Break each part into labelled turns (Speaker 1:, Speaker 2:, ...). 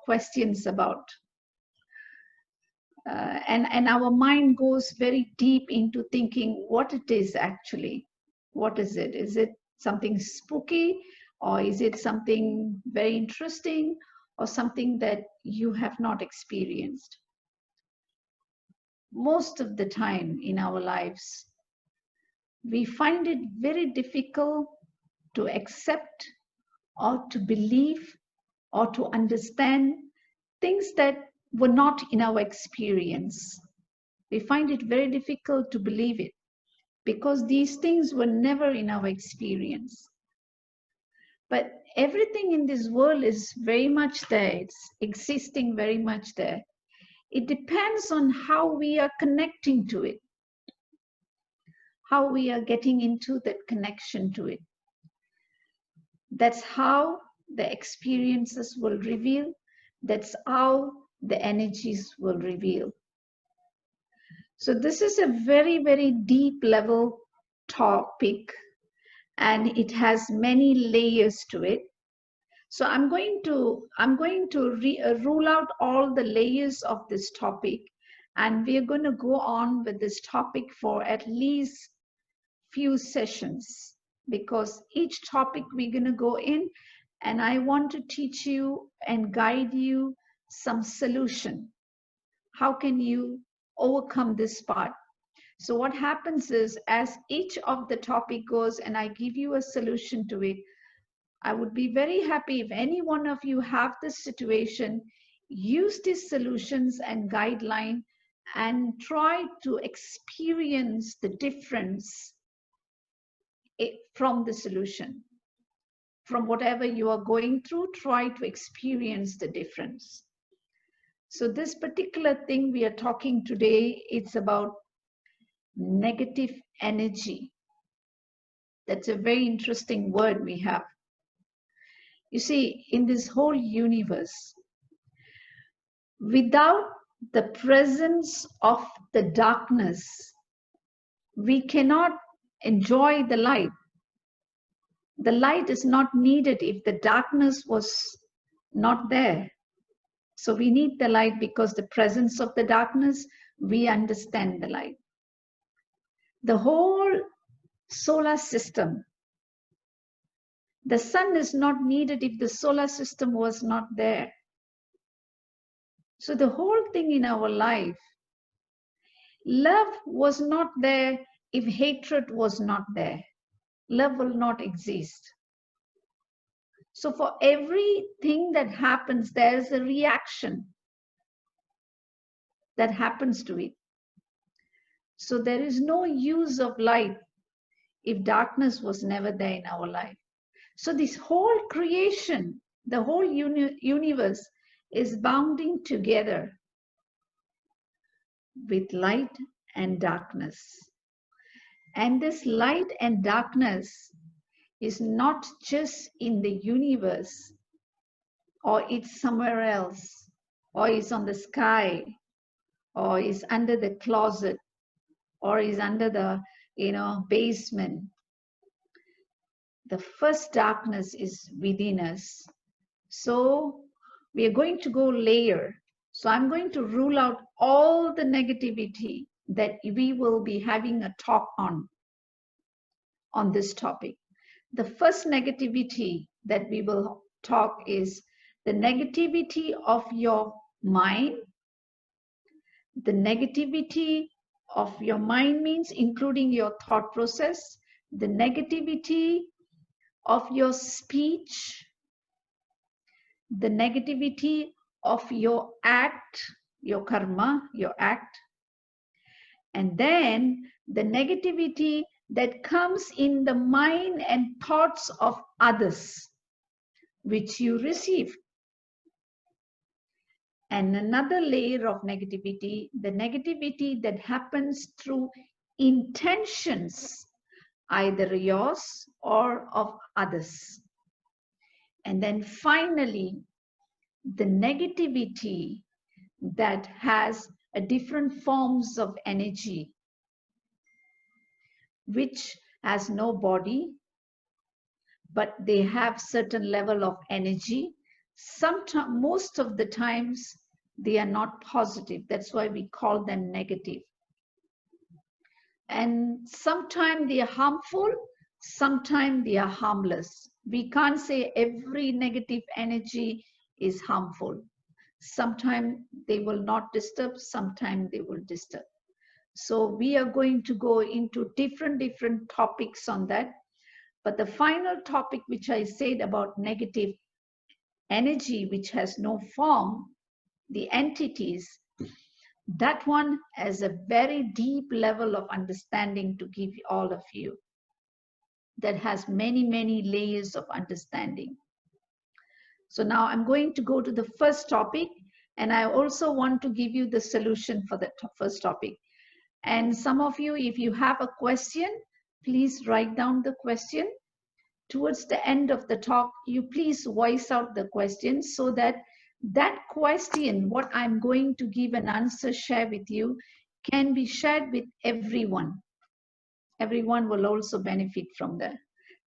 Speaker 1: questions about. And our mind goes very deep into thinking what it is actually. What is it? Is it something spooky, or is it something very interesting, or something that you have not experienced? Most of the time in our lives, we find it very difficult to accept or to believe or to understand things that were not in our experience. We find it very difficult to believe it because these things were never in our experience. But everything in this world is very much there. It's existing very much there. It depends on how we are connecting to it, how we are getting into that connection to it. That's how the experiences will reveal. That's how the energies will reveal. So this is a very, very deep level topic, and it has many layers to it. So I'm going to rule out all the layers of this topic, and we're going to go on with this topic for at least few sessions, because each topic we're going to go in, and I want to teach you and guide you some solution. How can you overcome this part? So what happens is, as each of the topic goes and I give you a solution to it, I would be very happy if any one of you have this situation, use these solutions and guideline and try to experience the difference from the solution. From whatever you are going through, try to experience the difference. So this particular thing we are talking today, it's about negative energy. That's a very interesting word we have. You see, in this whole universe, without the presence of the darkness, we cannot enjoy the light. The light is not needed if the darkness was not there. So we need the light because the presence of the darkness, we understand the light. The whole solar system, the sun is not needed if the solar system was not there. So the whole thing in our life, love was not there if hatred was not there. Love will not exist. So for everything that happens, there is a reaction that happens to it. So there is no use of light if darkness was never there in our life. So this whole creation, the whole universe is bounding together with light and darkness. And this light and darkness is not just in the universe, or it's somewhere else, or it's on the sky, or is under the closet, or is under the basement. The first darkness is within us. So we are going to go layer. So I'm going to rule out all the negativity that we will be having a talk on this topic. The first negativity that we will talk is the negativity of your mind. The negativity of your mind means including your thought process, the negativity of your speech, the negativity of your act, your karma, your act, and then the negativity that comes in the mind and thoughts of others, which you receive. And another layer of negativity, the negativity that happens through intentions, either yours or of others. And then finally, the negativity that has a different forms of energy, which has no body, but they have certain level of energy. Sometimes, most of the times, they are not positive. That's why we call them negative. And sometimes they are harmful, sometimes they are harmless. We can't say every negative energy is harmful. Sometimes they will not disturb, sometimes they will disturb. So we are going to go into different topics on that. But the final topic which I said about negative energy, which has no form, the entities, that one has a very deep level of understanding to give all of you, that has many layers of understanding. So now I'm going to go to the first topic, and I also want to give you the solution for the first topic. And some of you, if you have a question, please write down the question. Towards the end of the talk, you please voice out the question so that that question, what I'm going to give an answer, share with you, can be shared with everyone. Everyone will also benefit from that.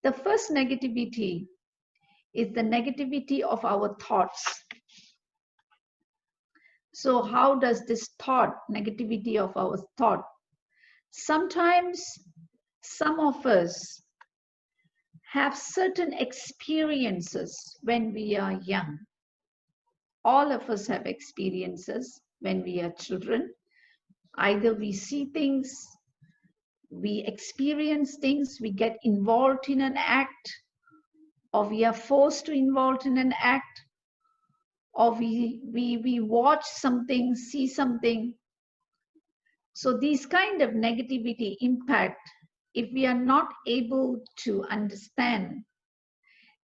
Speaker 1: The first negativity is the negativity of our thoughts. So how does this thought, negativity of our thought? Sometimes some of us have certain experiences when we are young. All of us have experiences when we are children. Either we see things, we experience things, we get involved in an act, or we are forced to involve in an act, or we watch something, see something. So these kind of negativity impact, if we are not able to understand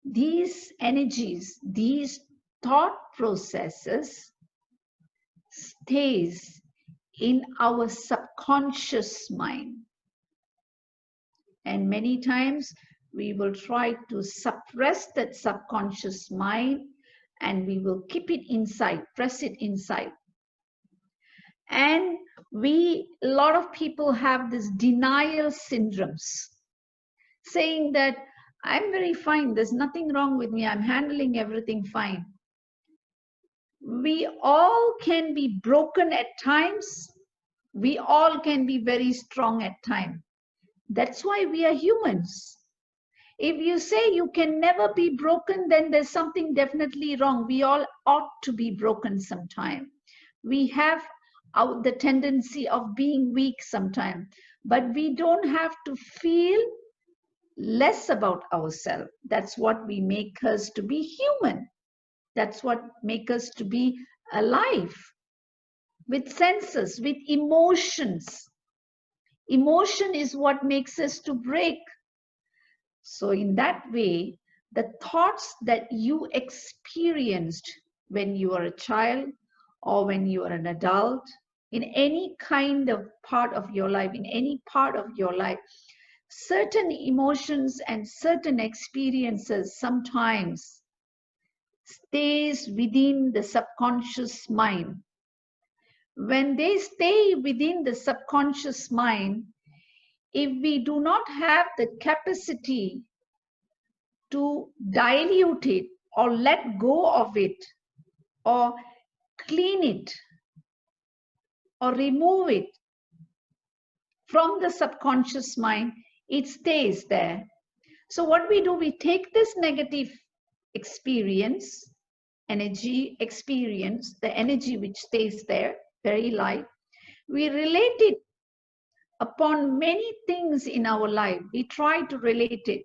Speaker 1: these energies, these thought processes stays in our subconscious mind. And many times we will try to suppress that subconscious mind, and we will keep it inside, press it inside. And a lot of people have this denial syndromes, saying that I'm very fine, there's nothing wrong with me, I'm handling everything fine. We all can be broken at times. We all can be very strong at times. That's why we are humans. If you say you can never be broken, then there's something definitely wrong. We all ought to be broken sometime. We have the tendency of being weak sometime, but we don't have to feel less about ourselves. That's what we make us to be human. That's what makes us to be alive, with senses, with emotions. Emotion is what makes us to break. So in that way, the thoughts that you experienced when you were a child or when you are an adult, in any kind of part of your life, in any part of your life, certain emotions and certain experiences sometimes stays within the subconscious mind. When they stay within the subconscious mind, if we do not have the capacity to dilute it or let go of it or clean it or remove it from the subconscious mind, it stays there. So what we do, we take this negative experience, energy experience, the energy which stays there, very light, we relate it upon many things in our life. We try to relate it.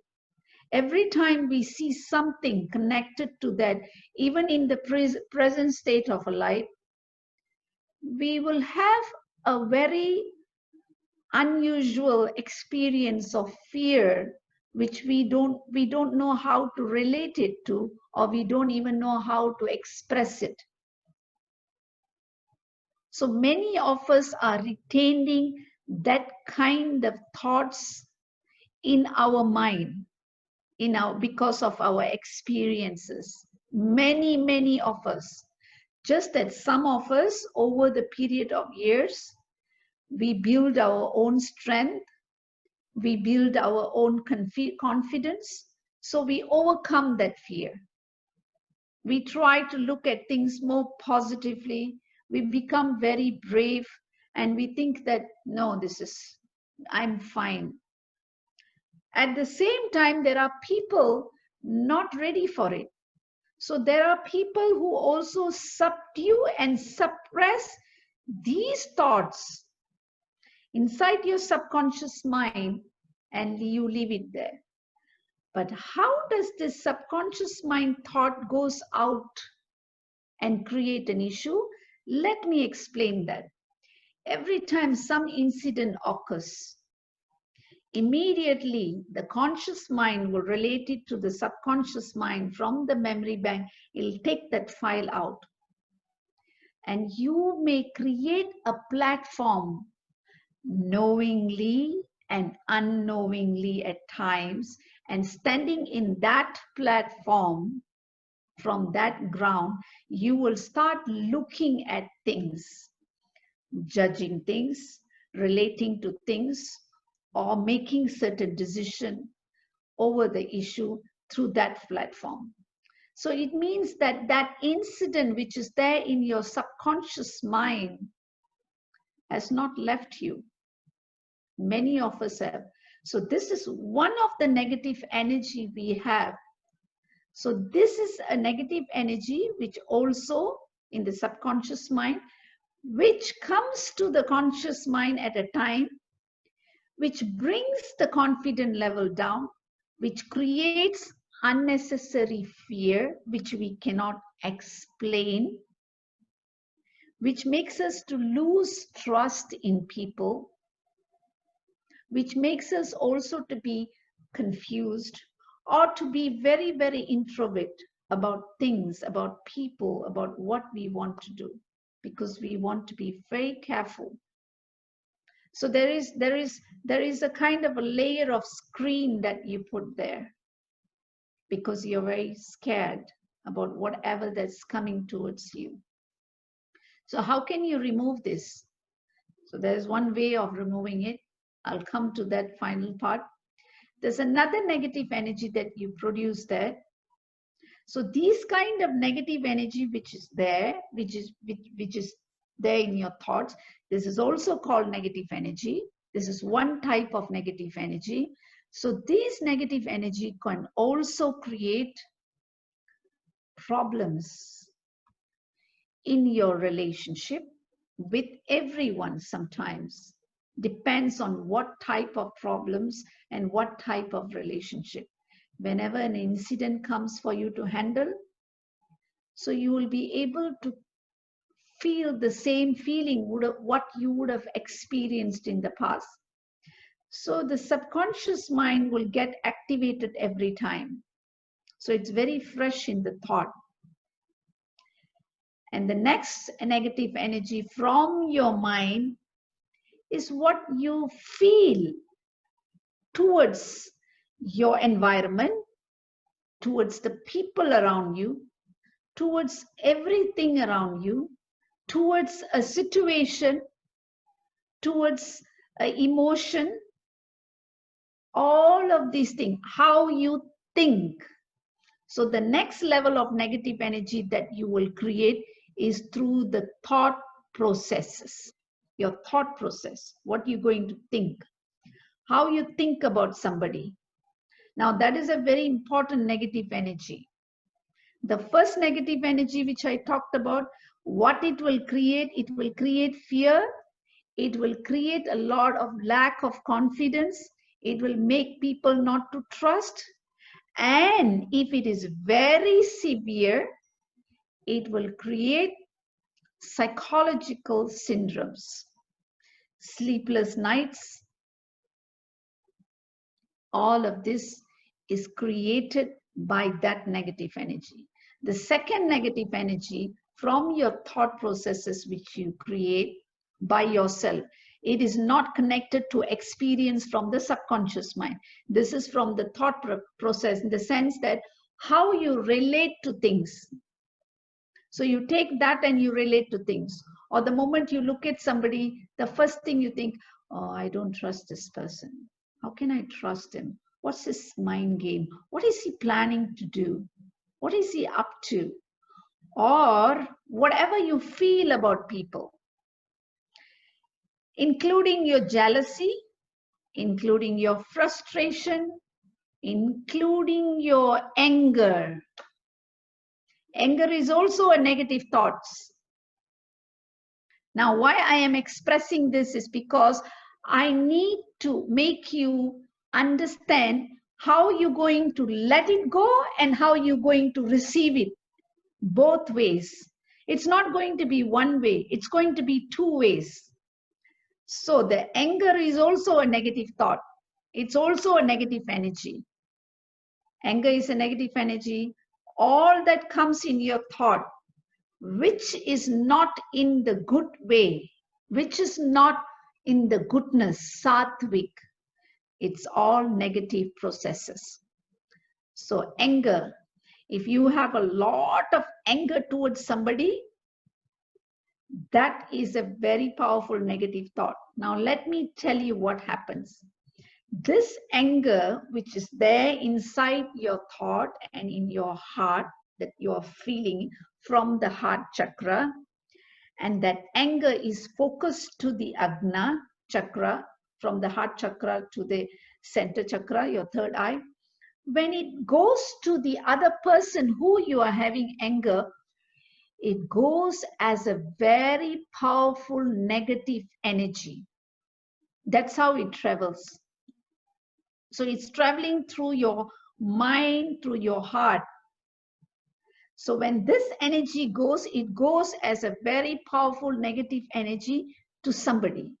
Speaker 1: Every time we see something connected to that, even in the present state of a life, we will have a very unusual experience of fear, which we don't know how to relate it to, or we don't even know how to express it. So many of us are retaining that kind of thoughts in our mind, because of our experiences. Many of us. Just that some of us, over the period of years, we build our own strength, we build our own confidence, so we overcome that fear. We try to look at things more positively. We become very brave and we think that, no, I'm fine. At the same time, there are people not ready for it. So there are people who also subdue and suppress these thoughts inside your subconscious mind and you leave it there. But how does this subconscious mind thought goes out and create an issue? Let me explain that. Every time some incident occurs, immediately the conscious mind will relate it to the subconscious mind from the memory bank. It'll take that file out. And you may create a platform knowingly and unknowingly at times, and standing in that platform, from that ground, you will start looking at things, judging things, relating to things, or making certain decision over the issue through that platform. So it means that that incident which is there in your subconscious mind has not left you. Many of us have. So this is one of the negative energy we have. So this is a negative energy which also in the subconscious mind, which comes to the conscious mind at a time, which brings the confidence level down, which creates unnecessary fear, which we cannot explain, which makes us to lose trust in people, which makes us also to be confused or to be very, very introvert about things, about people, about what we want to do, because we want to be very careful. So there is a kind of a layer of screen that you put there because you're very scared about whatever that's coming towards you. So how can you remove this? So there's one way of removing it. I'll come to that final part. There's another negative energy that you produce there. So these kind of negative energy which is there, which is there in your thoughts, this is also called negative energy. This is one type of negative energy. So this negative energy can also create problems in your relationship with everyone sometimes. Depends on what type of problems and what type of relationship. Whenever an incident comes for you to handle, so you will be able to feel the same feeling what you would have experienced in the past. So the subconscious mind will get activated every time. So it's very fresh in the thought. And the next negative energy from your mind is what you feel towards your environment, towards the people around you, towards everything around you, towards a situation, towards an emotion, all of these things, how you think. So the next level of negative energy that you will create is through the thought processes. Your thought process, what you're going to think, how you think about somebody. Now that is a very important negative energy. The first negative energy which I talked about, what it will create fear, it will create a lot of lack of confidence, it will make people not to trust, and if it is very severe, it will create psychological syndromes, sleepless nights. All of this is created by that negative energy. The second negative energy from your thought processes which you create by yourself, it is not connected to experience from the subconscious mind. This is from the thought process, in the sense that how you relate to things. So you take that and you relate to things. Or the moment you look at somebody, the first thing you think, oh, I don't trust this person. How can I trust him? What's his mind game? What is he planning to do? What is he up to? or whatever you feel about people, including your jealousy, including your frustration, including your anger. Anger is also a negative thought. Now, why I am expressing this is because I need to make you understand how you're going to let it go and how you're going to receive it both ways. It's not going to be one way, it's going to be two ways. So the anger is also a negative thought. It's also a negative energy. Anger is a negative energy. All that comes in your thought, which is not in the good way, which is not in the goodness, sattvic, it's all negative processes. So anger, if you have a lot of anger towards somebody, that is a very powerful negative thought. Now let me tell you what happens. This anger, which is there inside your thought and in your heart, that you are feeling from the heart chakra, and that anger is focused to the Agna chakra, from the heart chakra to the center chakra, your third eye. When it goes to the other person who you are having anger, it goes as a very powerful negative energy. That's how it travels. So it's traveling through your mind, through your heart. So when this energy goes, it goes as a very powerful negative energy to somebody,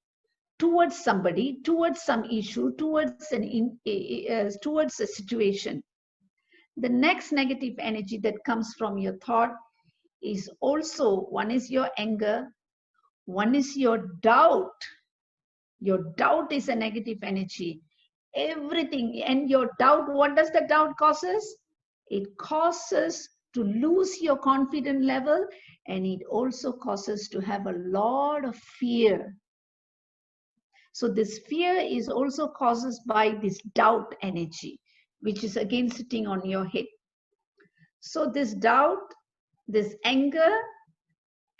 Speaker 1: towards some issue, towards a situation. The next negative energy that comes from your thought is also, one is your anger, one is your doubt. Your doubt is a negative energy. Everything, and your doubt, what does the doubt causes? It causes to lose your confidence level, and it also causes to have a lot of fear. So this fear is also causes by this doubt energy, which is again sitting on your head. So this doubt, this anger,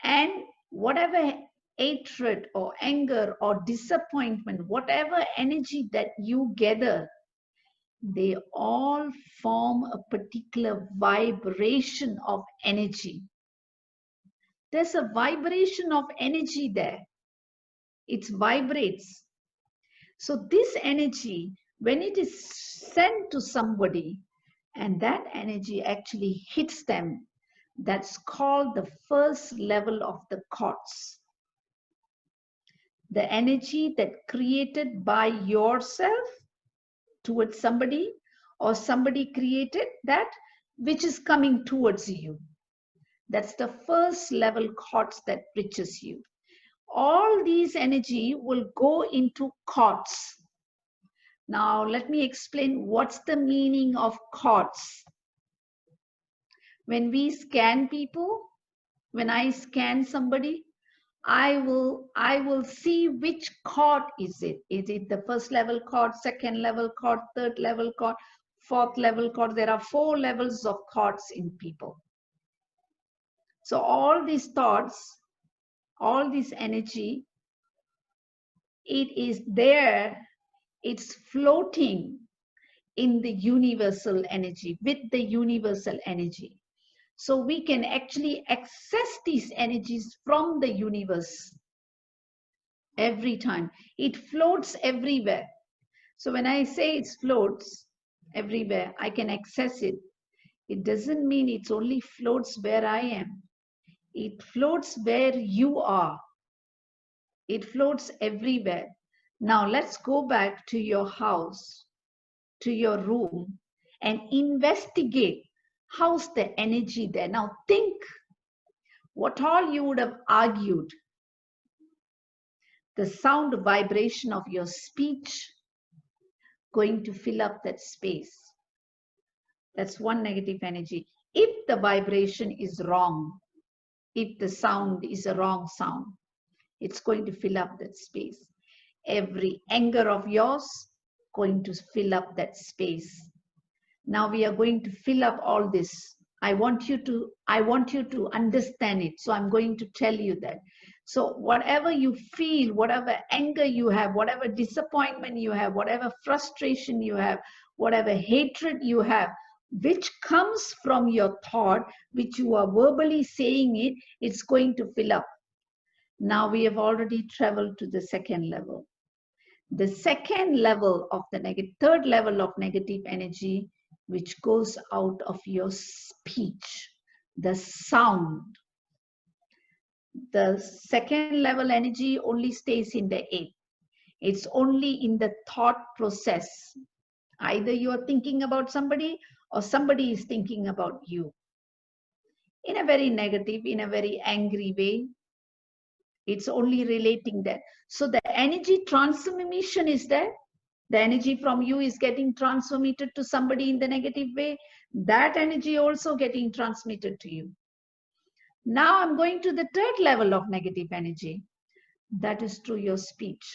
Speaker 1: and whatever hatred or anger or disappointment, whatever energy that you gather, they all form a particular vibration of energy. There's a vibration of energy there. It vibrates. So this energy, when it is sent to somebody and that energy actually hits them, that's called the first level of the thoughts. The energy that created by yourself towards somebody, or somebody created that which is coming towards you. That's the first level thoughts that reaches you. All these energy will go into thoughts. Now let me explain what's the meaning of thoughts. When we scan people, when I scan somebody, I will see which thought is it. Is it the first level thought, second level thought, third level thought, fourth level thought? There are 4 levels of thoughts in people. So all these thoughts, all this energy, it is there, it's floating in the universal energy, with the universal energy. So we can actually access these energies from the universe every time. It floats everywhere. So when I say it floats everywhere, I can access it. It doesn't mean it only floats where I am. It floats where you are. It floats everywhere. Now let's go back to your house, to your room, and investigate how's the energy there. Now think what all you would have argued. The sound vibration of your speech going to fill up that space. That's one negative energy. If the vibration is wrong, if the sound is a wrong sound, it's going to fill up that space. Every anger of yours going to fill up that space. Now we are going to fill up all this I want you to understand it. So I'm going to tell you that. So whatever you feel, whatever anger you have, whatever disappointment you have, whatever frustration you have, whatever hatred you have, which comes from your thought, which you are verbally saying it, it's going to fill up. Now we have already traveled to the second level. The second level of the third level of negative energy, which goes out of your speech, the sound. The second level energy only stays in the eighth. It's only in the thought process. Either you are thinking about somebody or somebody is thinking about you. In a very negative, in a very angry way. It's only relating that. So the energy transmission is there. The energy from you is getting transmitted to somebody in the negative way. That energy also getting transmitted to you. Now I'm going to the third level of negative energy. That is through your speech.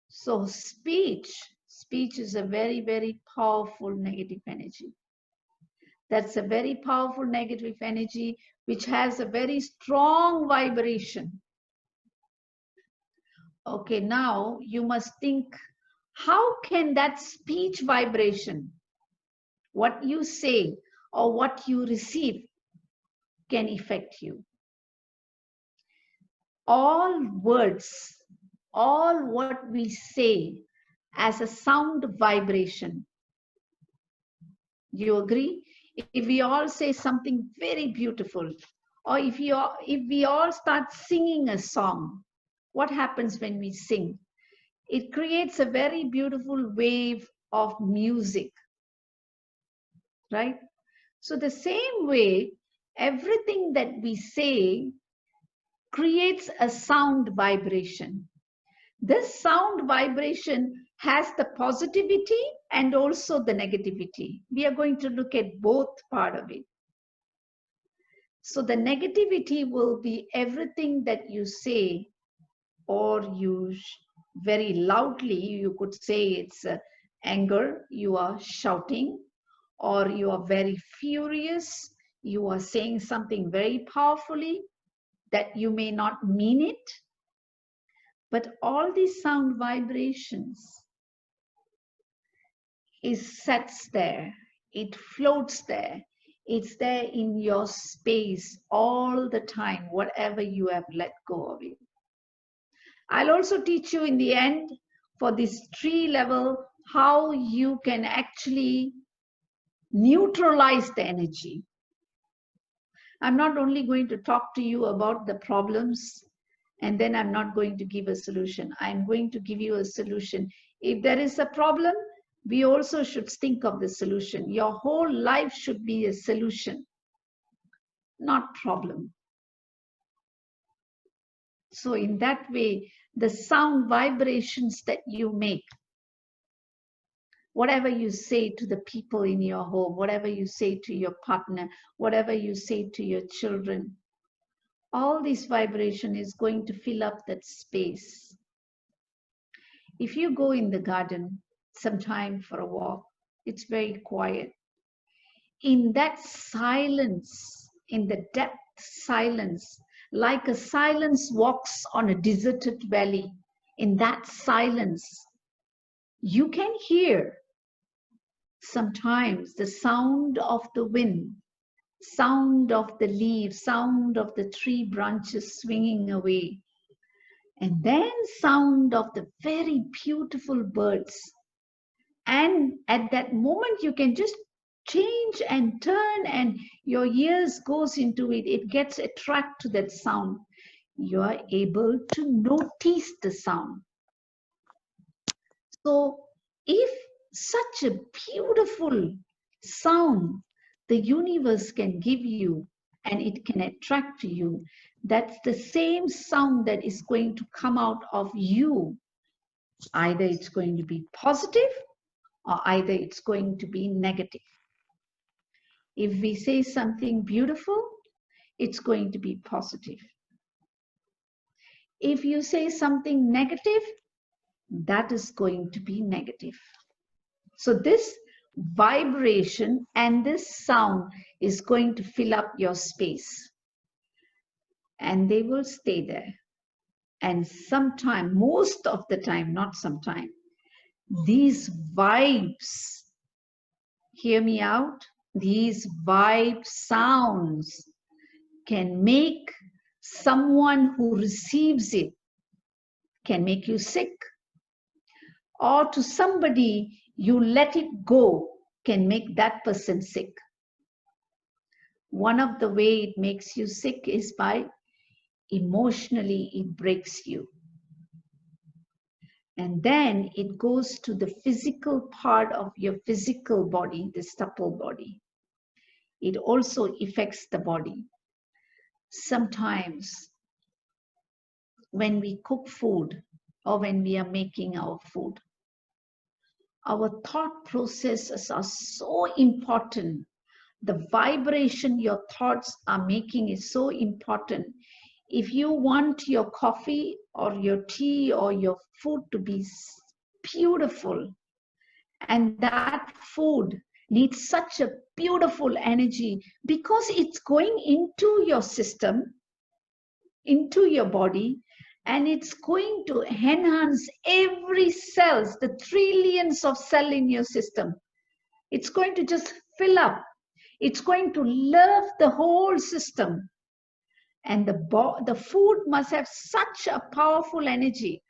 Speaker 1: So speech is a very, very powerful negative energy. That's a very powerful negative energy which has a very strong vibration. Okay, now you must think, how can that speech vibration, what you say or what you receive, can affect you? All words, all what we say as a sound vibration. You agree? If we all say something very beautiful, or if we all start singing a song, what happens when we sing? It creates a very beautiful wave of music, right? So the same way, everything that we say creates a sound vibration. This sound vibration has the positivity and also the negativity. We are going to look at both part of it. So the negativity will be everything that you say or you very loudly, you could say it's anger, you are shouting, or you are very furious, you are saying something very powerfully that you may not mean it. But all these sound vibrations is sets there, it floats there, it's there in your space all the time, whatever you have let go of it. I'll also teach you in the end for this 3 level how you can actually neutralize the energy. I'm not only going to talk to you about the problems and then I'm not going to give a solution. I'm going to give you a solution. If there is a problem, we also should think of the solution. Your whole life should be a solution, not problem. So in that way, the sound vibrations that you make, whatever you say to the people in your home, whatever you say to your partner, whatever you say to your children, all this vibration is going to fill up that space. If you go in the garden sometime for a walk, it's very quiet. In that silence, in the depth silence, like a silence walks on a deserted valley, in that silence, you can hear sometimes the sound of the wind, sound of the leaves, sound of the tree branches swinging away, and then sound of the very beautiful birds. And at that moment, you can just change and turn and your ears goes into it. It gets attracted to that sound. You are able to notice the sound. So if such a beautiful sound the universe can give you and it can attract to you, that's the same sound that is going to come out of you. Either it's going to be positive or either it's going to be negative. If we say something beautiful, it's going to be positive. If you say something negative, that is going to be negative. So this vibration and this sound is going to fill up your space. And they will stay there. And sometime, most of the time, not sometime, these vibes, hear me out, these vibe sounds can make someone who receives it, can make you sick. Or to somebody you let it go can make that person sick. One of the way it makes you sick is by emotionally it breaks you. And then it goes to the physical part of your physical body, the supple body. It also affects the body. Sometimes when we cook food or when we are making our food, our thought processes are so important. The vibration your thoughts are making is so important. If you want your coffee or your tea or your food to be beautiful, and that food needs such a beautiful energy because it's going into your system, into your body, and it's going to enhance every cells, the trillions of cells in your system. It's going to just fill up. It's going to love the whole system. And the food must have such a powerful energy.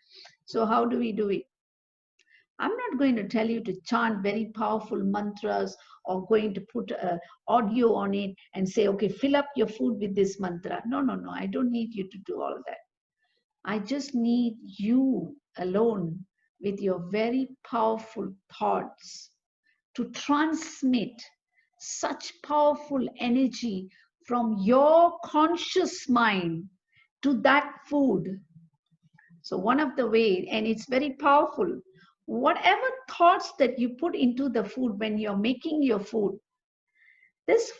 Speaker 1: So how do we do it? I'm not going to tell you to chant very powerful mantras or going to put audio on it and say, okay, fill up your food with this mantra. No, no, no. I don't need you to do all that. I just need you alone with your very powerful thoughts to transmit such powerful energy from your conscious mind to that food. So one of the ways, and it's very powerful, whatever thoughts that you put into the food when you're making your food, this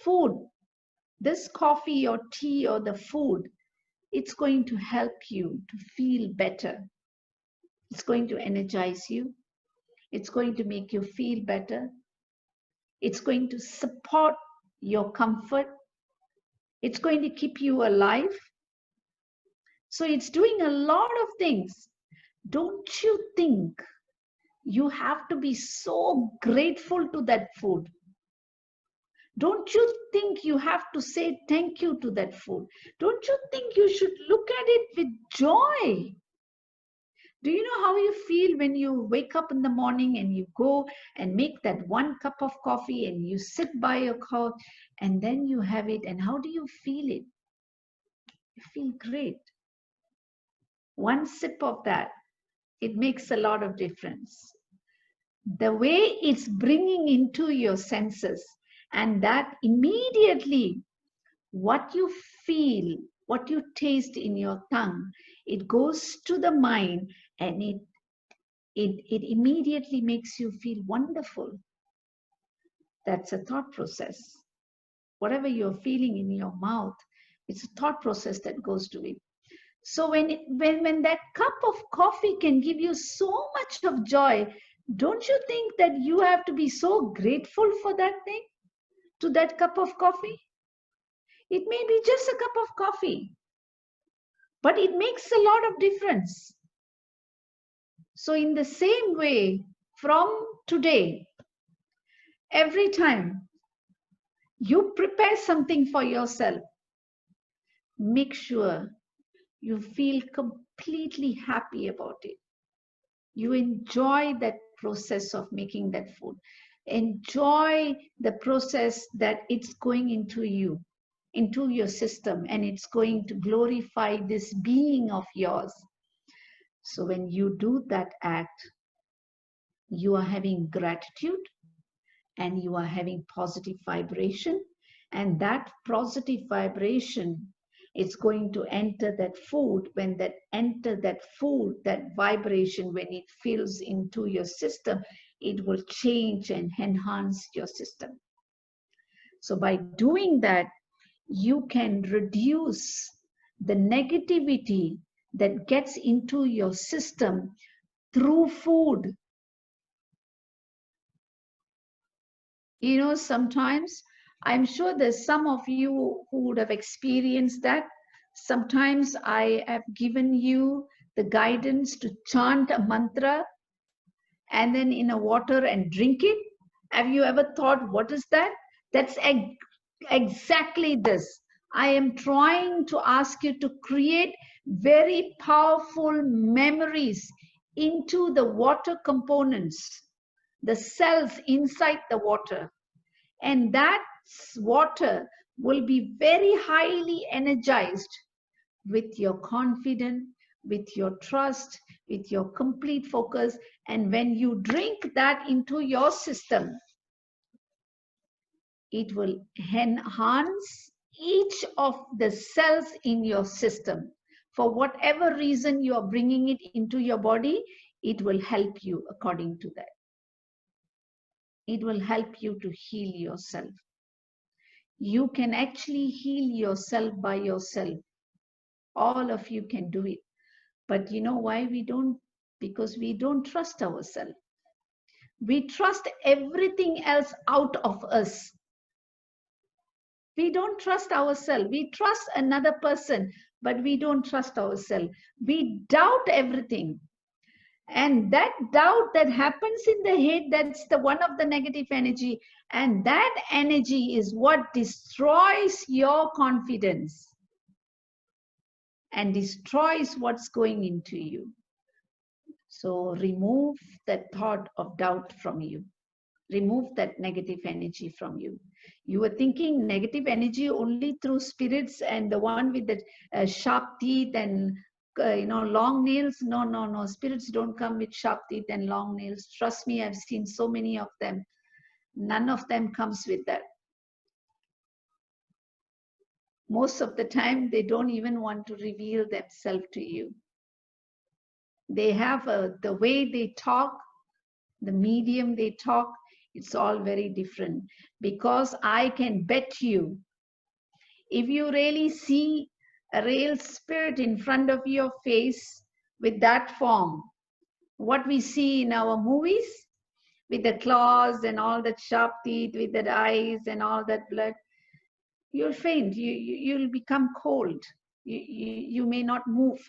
Speaker 1: coffee or tea or the food, it's going to help you to feel better. It's going to energize you. It's going to make you feel better. It's going to support your comfort. It's going to keep you alive. So it's doing a lot of things. Don't you think you have to be so grateful to that food? Don't you think you have to say thank you to that food? Don't you think you should look at it with joy? Do you know how you feel when you wake up in the morning and you go and make that 1 cup of coffee and you sit by your couch and then you have it, and how do you feel it? You feel great. One sip of that, it makes a lot of difference. The way it's bringing into your senses, and that immediately what you feel, what you taste in your tongue, it goes to the mind and it immediately makes you feel wonderful. That's a thought process. Whatever you're feeling in your mouth, it's a thought process that goes to it. So when that cup of coffee can give you so much of joy, don't you think that you have to be so grateful for that thing, to that cup of coffee? It may be just a cup of coffee, but it makes a lot of difference. So in the same way, from today, every time you prepare something for yourself, make sure you feel completely happy about it. You enjoy that process of making that food. Enjoy the process that it's going into you, into your system, and it's going to glorify this being of yours. So when you do that act, you are having gratitude and you are having positive vibration, and that positive vibration is going to enter that food. When that enter that food, that vibration, when it fills into your system, it will change and enhance your system. So by doing that, you can reduce the negativity that gets into your system through food. You know, sometimes I'm sure there's some of you who would have experienced that. Sometimes I have given you the guidance to chant a mantra and then in a water and drink it. Have you ever thought, what is that? That's exactly this. I am trying to ask you to create very powerful memories into the water components, the cells inside the water. And that water will be very highly energized with your confidence, with your trust, with your complete focus. And when you drink that into your system, it will enhance each of the cells in your system. For whatever reason you are bringing it into your body, it will help you according to that. It will help you to heal yourself. You can actually heal yourself by yourself. All of you can do it. But you know why we don't? Because we don't trust ourselves. We trust everything else out of us. We don't trust ourselves. We trust another person, but we don't trust ourselves. We doubt everything. And that doubt that happens in the head, that's the one of the negative energy. And that energy is what destroys your confidence and destroys what's going into you. So remove that thought of doubt from you. Remove that negative energy from you. You were thinking negative energy only through spirits and the one with the sharp teeth and long nails. No, no, no. Spirits don't come with sharp teeth and long nails. Trust me, I've seen so many of them. None of them comes with that. Most of the time, they don't even want to reveal themselves to you. They have the way they talk, the medium they talk, it's all very different. Because I can bet you, if you really see a real spirit in front of your face with that form, what we see in our movies, with the claws and all that sharp teeth, with the eyes and all that blood, you'll faint, you'll become cold, you may not move.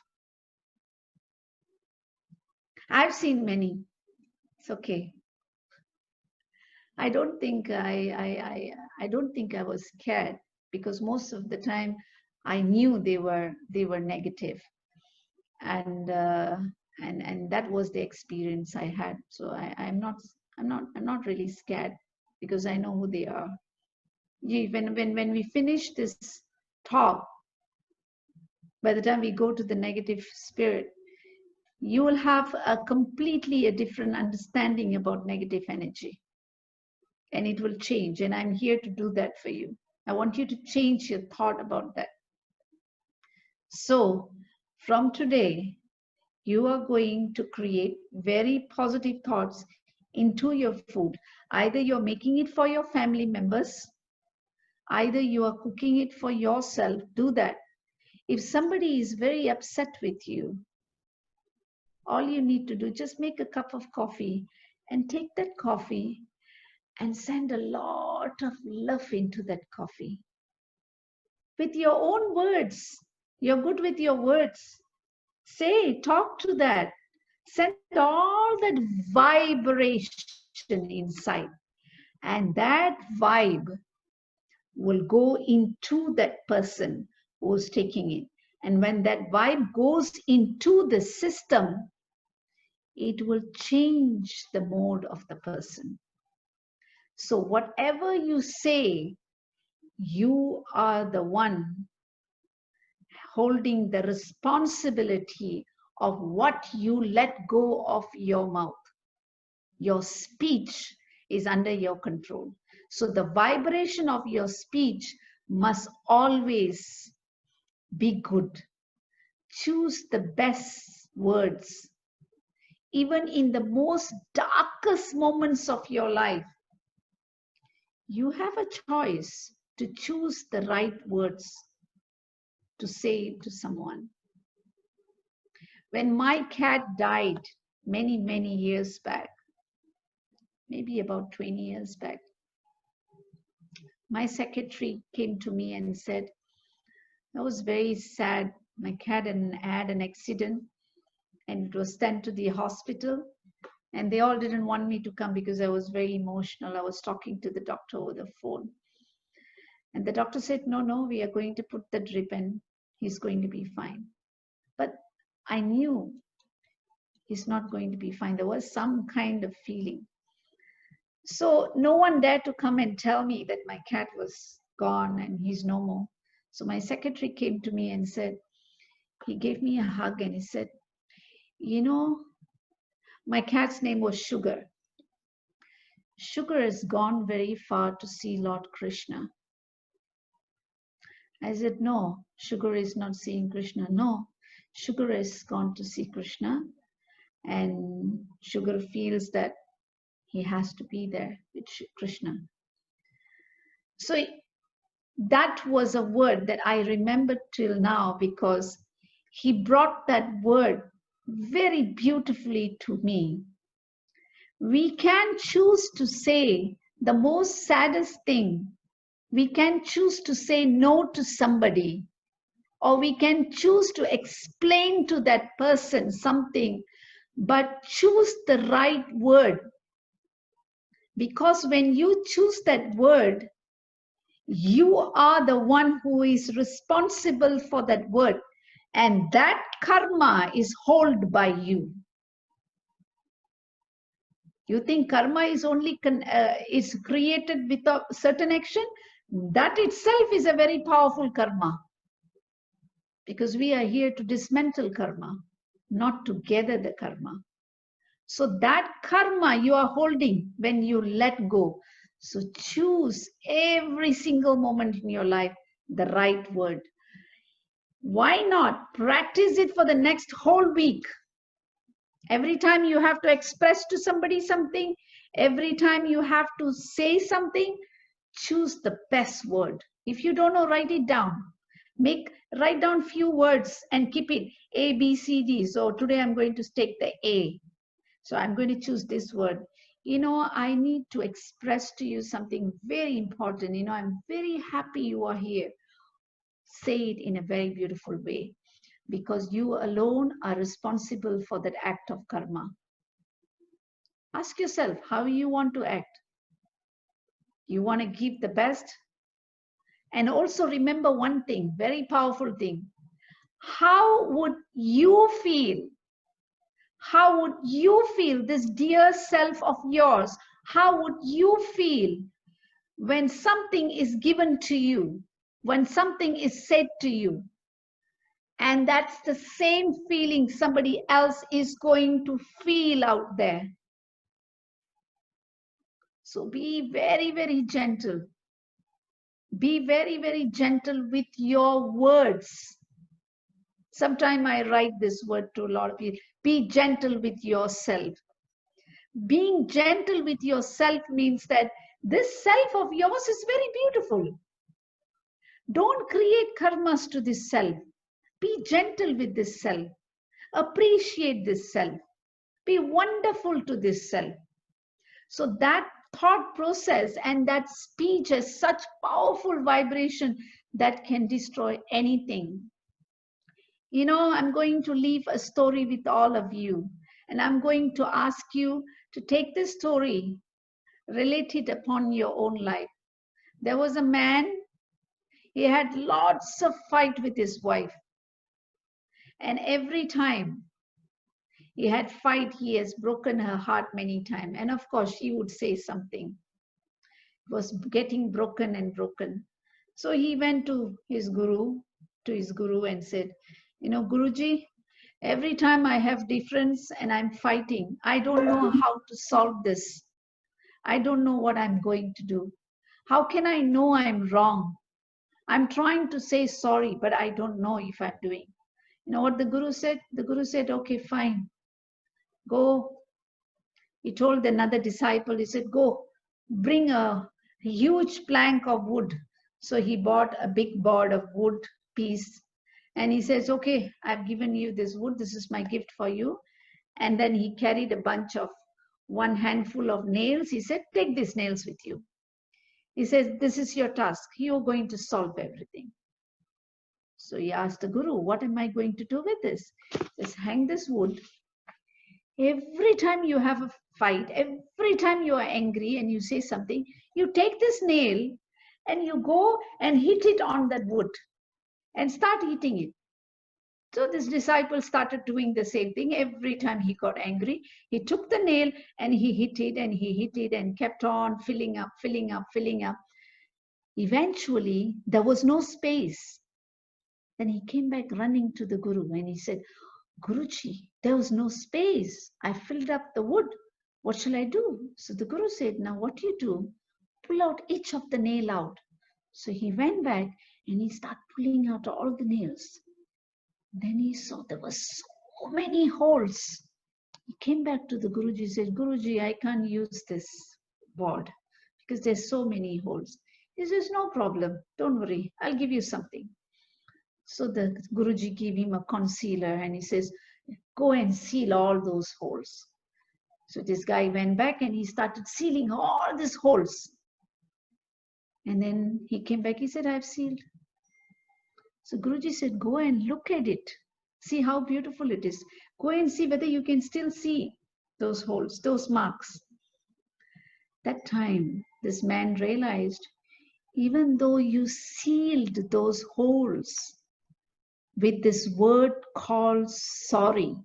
Speaker 1: I've seen many. It's okay. I don't think I don't think I was scared because most of the time I knew they were negative, and that was the experience I had. So I'm not really scared because I know who they are. When we finish this talk, by the time we go to the negative spirit, you will have a completely a different understanding about negative energy. And it will change. And I'm here to do that for you. I want you to change your thought about that. So from today, you are going to create very positive thoughts into your food. Either you're making it for your family members, either you are cooking it for yourself. Do that. If somebody is very upset with you, all you need to do, just make a cup of coffee and take that coffee and send a lot of love into that coffee. With your own words. You're good with your words. Say, talk to that. Send all that vibration inside. And that vibe will go into that person who's taking it. And when that vibe goes into the system, it will change the mode of the person. So whatever you say, you are the one holding the responsibility of what you let go of your mouth. Your speech is under your control. So the vibration of your speech must always be good. Choose the best words. Even in the most darkest moments of your life, you have a choice to choose the right words to say to someone. When my cat died many, many years back, maybe about 20 years back, My secretary came to me and said, "I was very sad. My cat had an accident and it was sent to the hospital. And they all didn't want me to come because I was very emotional. I was talking to the doctor over the phone. And the doctor said, no, no, we are going to put the drip and he's going to be fine." But I knew he's not going to be fine. There was some kind of feeling. So no one dared to come and tell me that my cat was gone and he's no more. So my secretary came to me and said, he gave me a hug and he said, "You know, my cat's name was Sugar. Sugar has gone very far to see Lord Krishna." I said, "No, Sugar is not seeing Krishna. No, Sugar has gone to see Krishna, and Sugar feels that he has to be there with Krishna." So that was a word that I remember till now, because he brought that word very beautifully to me. We can choose to say the most saddest thing. We can choose to say no to somebody, or we can choose to explain to that person something, but choose the right word. Because when you choose that word, you are the one who is responsible for that word, and that karma is held by you. You think karma is only is created with a certain action? That itself is a very powerful karma, because we are here to dismantle karma, not to gather the karma. So that karma you are holding when you let go. So choose every single moment in your life the right word. Why not practice it for the next whole week? Every time you have to express to somebody something, every time you have to say something, choose the best word. If you don't know, write it down. Write down few words and keep it A, B, C, D. So today I'm going to take the A. So I'm going to choose this word. You know, I need to express to you something very important. You know, I'm very happy you are here. Say it in a very beautiful way, because you alone are responsible for that act of karma. Ask yourself how you want to act. You want to give the best? And also remember one thing, very powerful thing. How would you feel? How would you feel, this dear self of yours? How would you feel when something is given to you, when something is said to you, and that's the same feeling somebody else is going to feel out there? So be very, very gentle. Be very, very gentle with your words. Sometimes I write this word to a lot of people. Be gentle with yourself. Being gentle with yourself means that this self of yours is very beautiful. Don't create karmas to this self. Be gentle with this self. Appreciate this self. Be wonderful to this self. So that thought process and that speech has such powerful vibration that can destroy anything. You know, I'm going to leave a story with all of you, and I'm going to ask you to take this story, relate it upon your own life. There was a man, he had lots of fight with his wife. And every time he had fight, he has broken her heart many times. And of course, she would say something. It was getting broken and broken. So he went to his guru, and said, you know, Guruji, every time I have difference and I'm fighting, I don't know how to solve this. I don't know what I'm going to do. How can I know I'm wrong? I'm trying to say sorry, but I don't know if I'm doing. You know what the Guru said? The Guru said, okay, fine. Go. He told another disciple, he said, go, bring a huge plank of wood. So he bought a big board of wood piece. And he says, okay, I've given you this wood. This is my gift for you. And then he carried a bunch of one handful of nails. He said, take these nails with you. He says, this is your task. You're going to solve everything. So he asked the Guru, what am I going to do with this? He says, hang this wood. Every time you have a fight, every time you are angry and you say something, you take this nail and you go and hit it on that wood and start hitting it. So this disciple started doing the same thing. Every time he got angry, he took the nail and he hit it and he hit it and kept on filling up, filling up, filling up. Eventually, there was no space. Then he came back running to the Guru and he said, Guruji, there was no space. I filled up the wood. What shall I do? So the Guru said, now what you do, pull out each of the nail out. So he went back and he started pulling out all the nails. Then he saw there were so many holes. He came back to the Guruji, said, Guruji, I can't use this board because there's so many holes. He says, no problem, don't worry, I'll give you something. So the Guruji gave him a concealer and he says, go and seal all those holes. So this guy went back and he started sealing all these holes. And then he came back, he said, I've sealed. So Guruji said, go and look at it. See how beautiful it is. Go and see whether you can still see those holes, those marks. That time, this man realized, even though you sealed those holes with this word called sorry,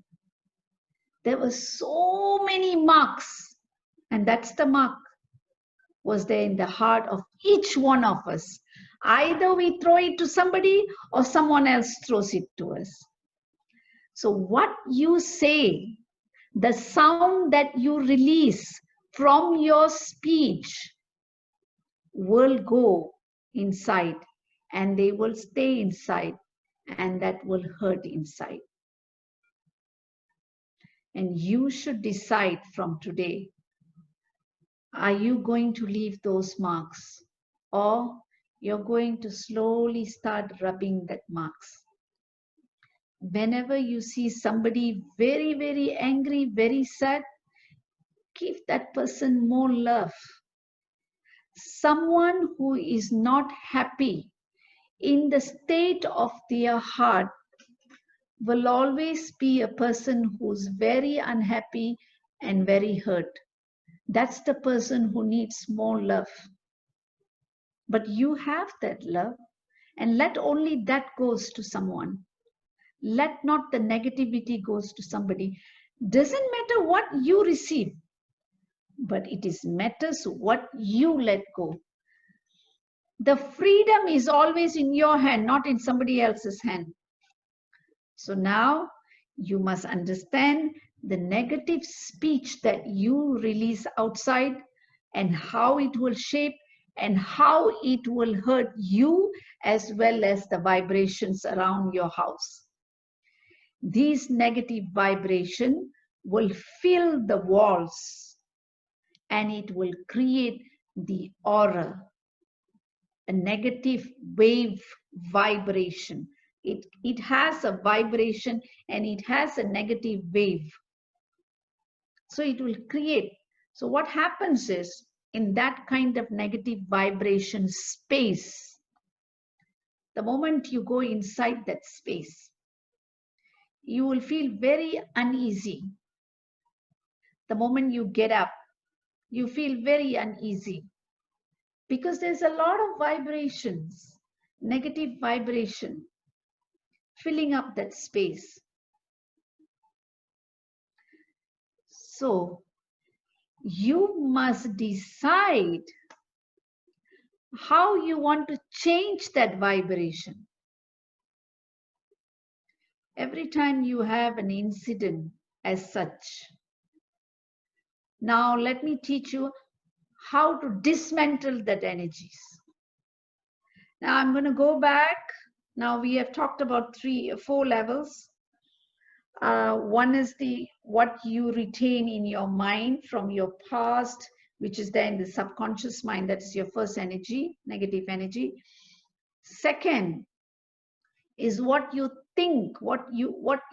Speaker 1: there were so many marks, and that's the mark was there in the heart of each one of us. Either we throw it to somebody or someone else throws it to us. So what you say, the sound that you release from your speech will go inside and they will stay inside and that will hurt inside. And you should decide from today, are you going to leave those marks or you're going to slowly start rubbing that marks? Whenever you see somebody very, very angry, very sad, give that person more love. Someone who is not happy in the state of their heart will always be a person who's very unhappy and very hurt. That's the person who needs more love. But you have that love, and let only that goes to someone. Let not the negativity goes to somebody. Doesn't matter what you receive, but it is matters what you let go. The freedom is always in your hand, not in somebody else's hand. So now you must understand the negative speech that you release outside and how it will shape and how it will hurt you as well as the vibrations around your house. These negative vibrations will fill the walls and it will create the aura, a negative wave vibration. It has a vibration and it has a negative wave. So it will create. So what happens is, in that kind of negative vibration space, the moment you go inside that space, you will feel very uneasy. The moment you get up, you feel very uneasy because there's a lot of vibrations, negative vibration, filling up that space. So you must decide how you want to change that vibration. Every time you have an incident as such. Now let me teach you how to dismantle that energies. Now I'm going to go back. Now we have talked about 3 or 4 levels. One is what you retain in your mind from your past, which is there in the subconscious mind. That is your first energy, negative energy. Second is what you think, what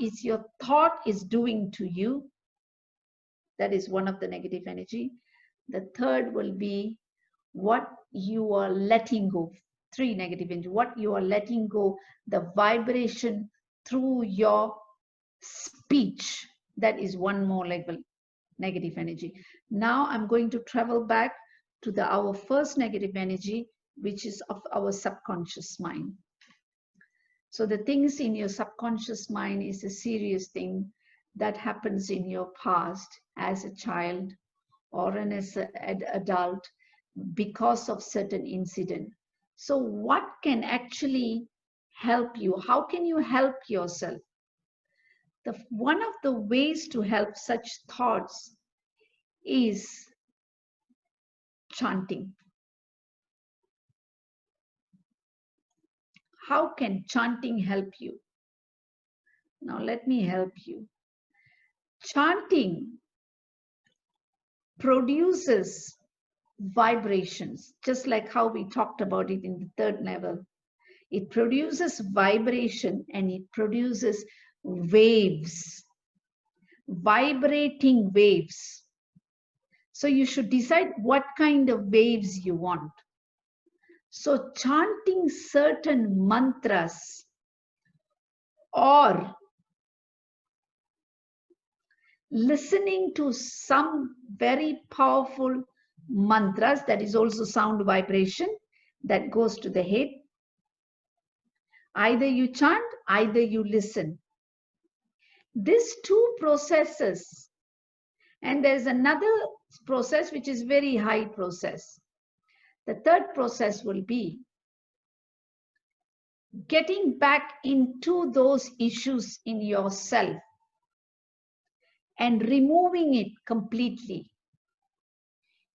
Speaker 1: is your thought is doing to you. That is one of the negative energy. The third will be what you are letting go. 3 negative energy, what you are letting go, the vibration through your speech. That is one more level, negative energy. Now I'm going to travel back to our first negative energy, which is of our subconscious mind. So the things in your subconscious mind is a serious thing that happens in your past as a child or as an adult because of certain incident. So what can actually help you? How can you help yourself? One of the ways to help such thoughts is chanting. How can chanting help you? Now let me help you. Chanting produces vibrations, just like how we talked about it in the third level. It produces vibration and it produces waves, vibrating waves. So you should decide what kind of waves you want. So chanting certain mantras or listening to some very powerful mantras, that is also sound vibration that goes to the head. Either you chant, either you listen. These two processes, and there's another process which is very high process. The third process will be getting back into those issues in yourself and removing it completely.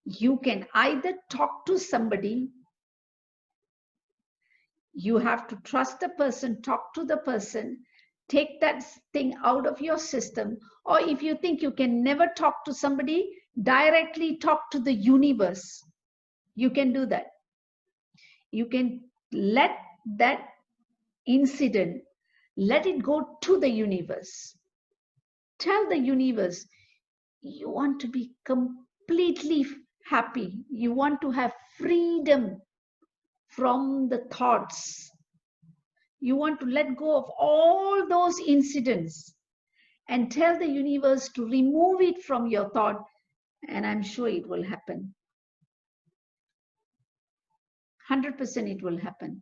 Speaker 1: You can either talk to somebody, you have to trust the person, talk to the person, take that thing out of your system, or if you think you can never talk to somebody, directly talk to the universe. You can do that. You can let that incident, let it go to the universe. Tell the universe, you want to be completely happy. You want to have freedom from the thoughts. You want to let go of all those incidents and tell the universe to remove it from your thought, and I'm sure it will happen. 100% it will happen.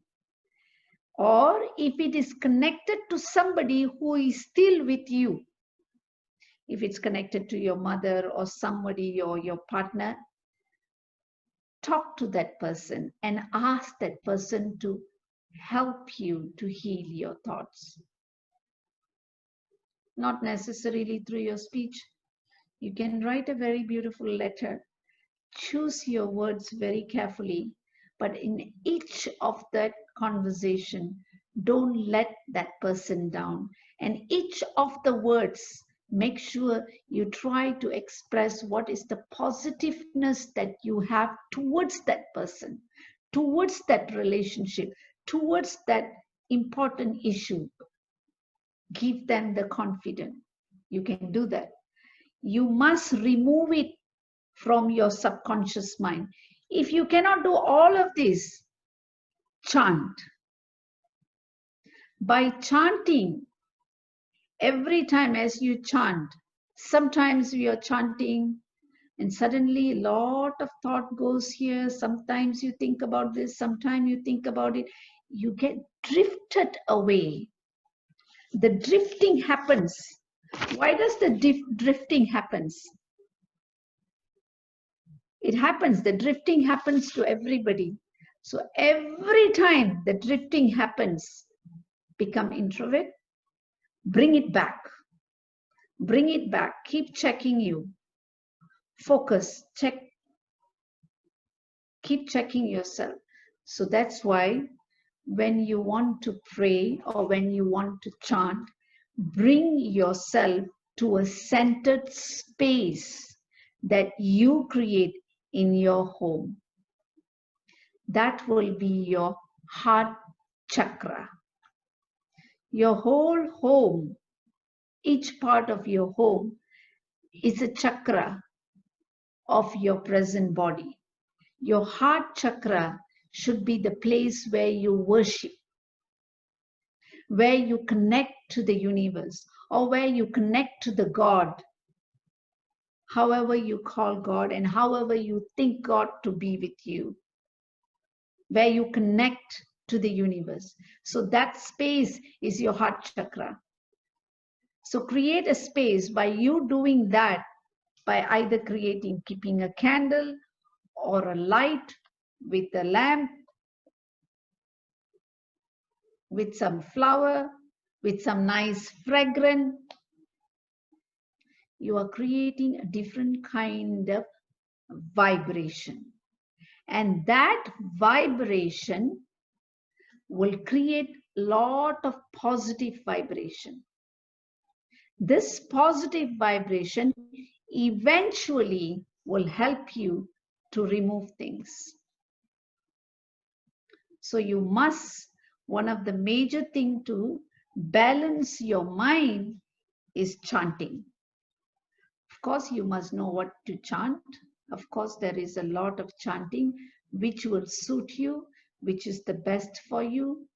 Speaker 1: Or if it is connected to somebody who is still with you, if it's connected to your mother or somebody or your partner, talk to that person and ask that person to help you to heal your thoughts. Not necessarily through your speech. You can write a very beautiful letter. Choose your words very carefully, but in each of that conversation, don't let that person down. And each of the words, make sure you try to express what is the positiveness that you have towards that person, towards that relationship, towards that important issue. Give them the confidence. You can do that. You must remove it from your subconscious mind. If you cannot do all of this, chant. By chanting, every time as you chant, sometimes we are chanting and suddenly a lot of thought goes here. Sometimes you think about this, sometimes you think about it. You get drifted away. The drifting happens. Why does the drifting happens? It happens, the drifting happens to everybody. So every time the drifting happens, become introvert, bring it back. Bring it back, keep checking you. Focus, check, keep checking yourself. So that's why when you want to pray or when you want to chant, bring yourself to a centered space that you create in your home. That will be your heart chakra. Your whole home, each part of your home is a chakra of your present body. Your heart chakra should be the place where you worship, where you connect to the universe, or where you connect to the God, however you call God and however you think God to be with you, where you connect to the universe. So that space is your heart chakra. So create a space by you doing that, by either keeping a candle or a light with a lamp, with some flower, with some nice fragrance. You are creating a different kind of vibration. And that vibration will create a lot of positive vibration. This positive vibration eventually will help you to remove things. So you must, one of the major things to balance your mind is chanting. Of course, you must know what to chant. Of course, there is a lot of chanting which will suit you, which is the best for you,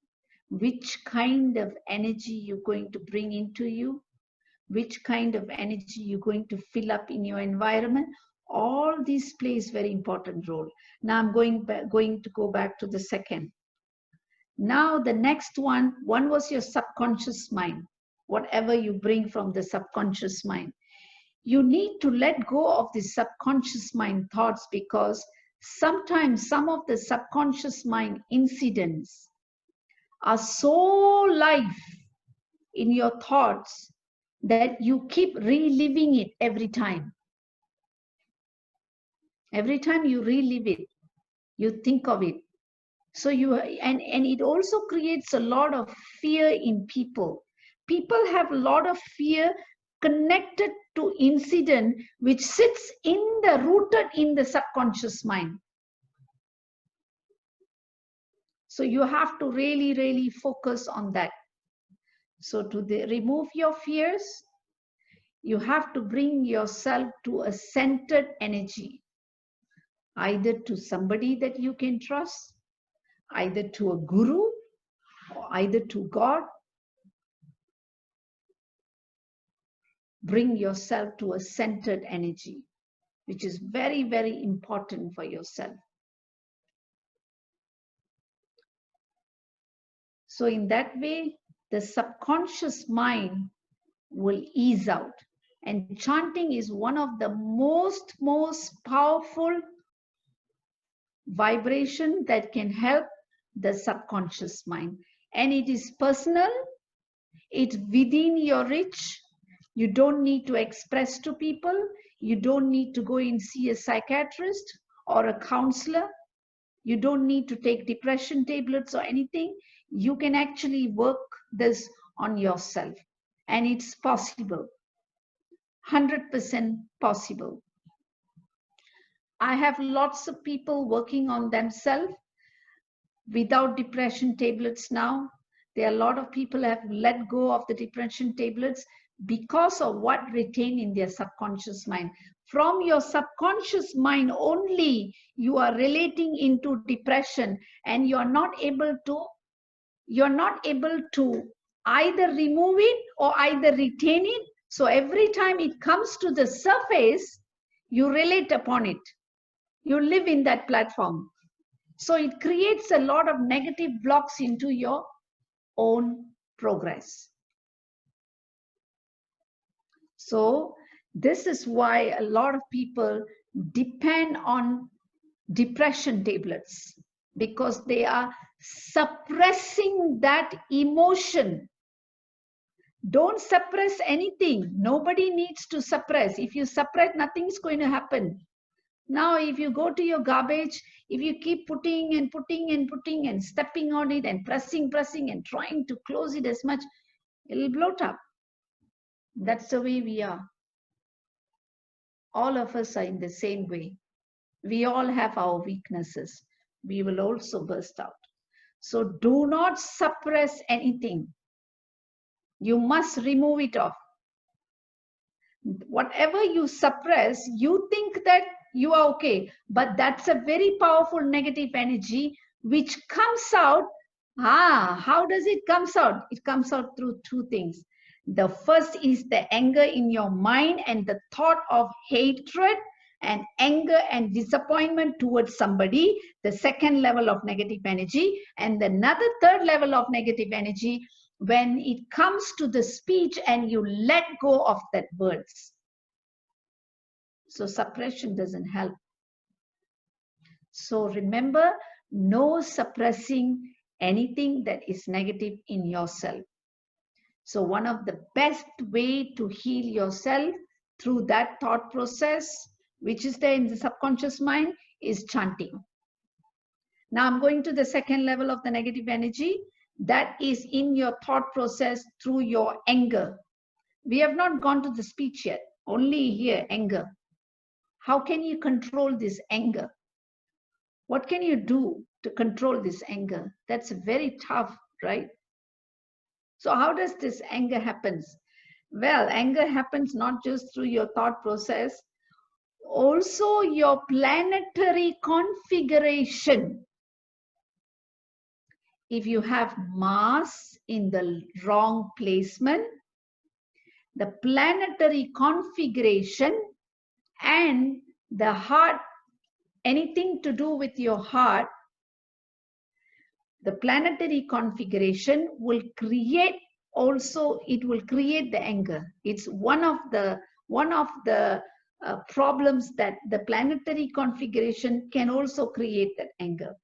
Speaker 1: which kind of energy you're going to bring into you, which kind of energy you're going to fill up in your environment. All these plays very important role. Now I'm going to go back to the second. Now the next one was your subconscious mind, whatever you bring from the subconscious mind. You need to let go of the subconscious mind thoughts, because sometimes some of the subconscious mind incidents are so live in your thoughts that you keep reliving it every time. Every time you relive it, you think of it. So and it also creates a lot of fear in people. People have a lot of fear connected to incident which sits rooted in the subconscious mind. So you have to really, really focus on that. So to remove your fears, you have to bring yourself to a centered energy, either to somebody that you can trust, either to a guru, or either to God. Bring yourself to a centered energy, which is very, very important for yourself. So in that way, the subconscious mind will ease out. And chanting is one of the most powerful vibration that can help the subconscious mind. And it is personal, it's within your reach. You don't need to express to people. You don't need to go and see a psychiatrist or a counselor. You don't need to take depression tablets or anything. You can actually work this on yourself. And it's possible. 100% possible. I have lots of people working on themselves without depression tablets now. There are a lot of people who have let go of the depression tablets because of what retained in their subconscious mind. From your subconscious mind only, you are relating into depression, and you're not able to either remove it or either retain it. So every time it comes to the surface, you relate upon it. You live in that platform. So it creates a lot of negative blocks into your own progress. So this is why a lot of people depend on depression tablets, because they are suppressing that emotion. Don't suppress anything. Nobody needs to suppress. If you suppress, nothing's going to happen. Now, if you go to your garbage, if you keep putting and stepping on it and pressing and trying to close it as much, it'll bloat up. That's the way we are. All of us are in the same way. We all have our weaknesses. We will also burst out. So do not suppress anything. You must remove it off. Whatever you suppress, you think that you are okay. But that's a very powerful negative energy which comes out. How does it comes out? It comes out through two things. The first is the anger in your mind and the thought of hatred and anger and disappointment towards somebody, the second level of negative energy. And another third level of negative energy, when it comes to the speech and you let go of that words. So suppression doesn't help. So remember, no suppressing anything that is negative in yourself. So one of the best way to heal yourself through that thought process, which is there in the subconscious mind, is chanting. Now I'm going to the second level of the negative energy, that is in your thought process through your anger. We have not gone to the speech yet, only here, anger. How can you control this anger? What can you do to control this anger? That's very tough, right? So how does this anger happens? Well, anger happens not just through your thought process, also your planetary configuration. If you have Mars in the wrong placement, the planetary configuration and the heart, anything to do with your heart, the planetary configuration will create also, it will create the anger. It's one of the problems that the planetary configuration can also create that anger.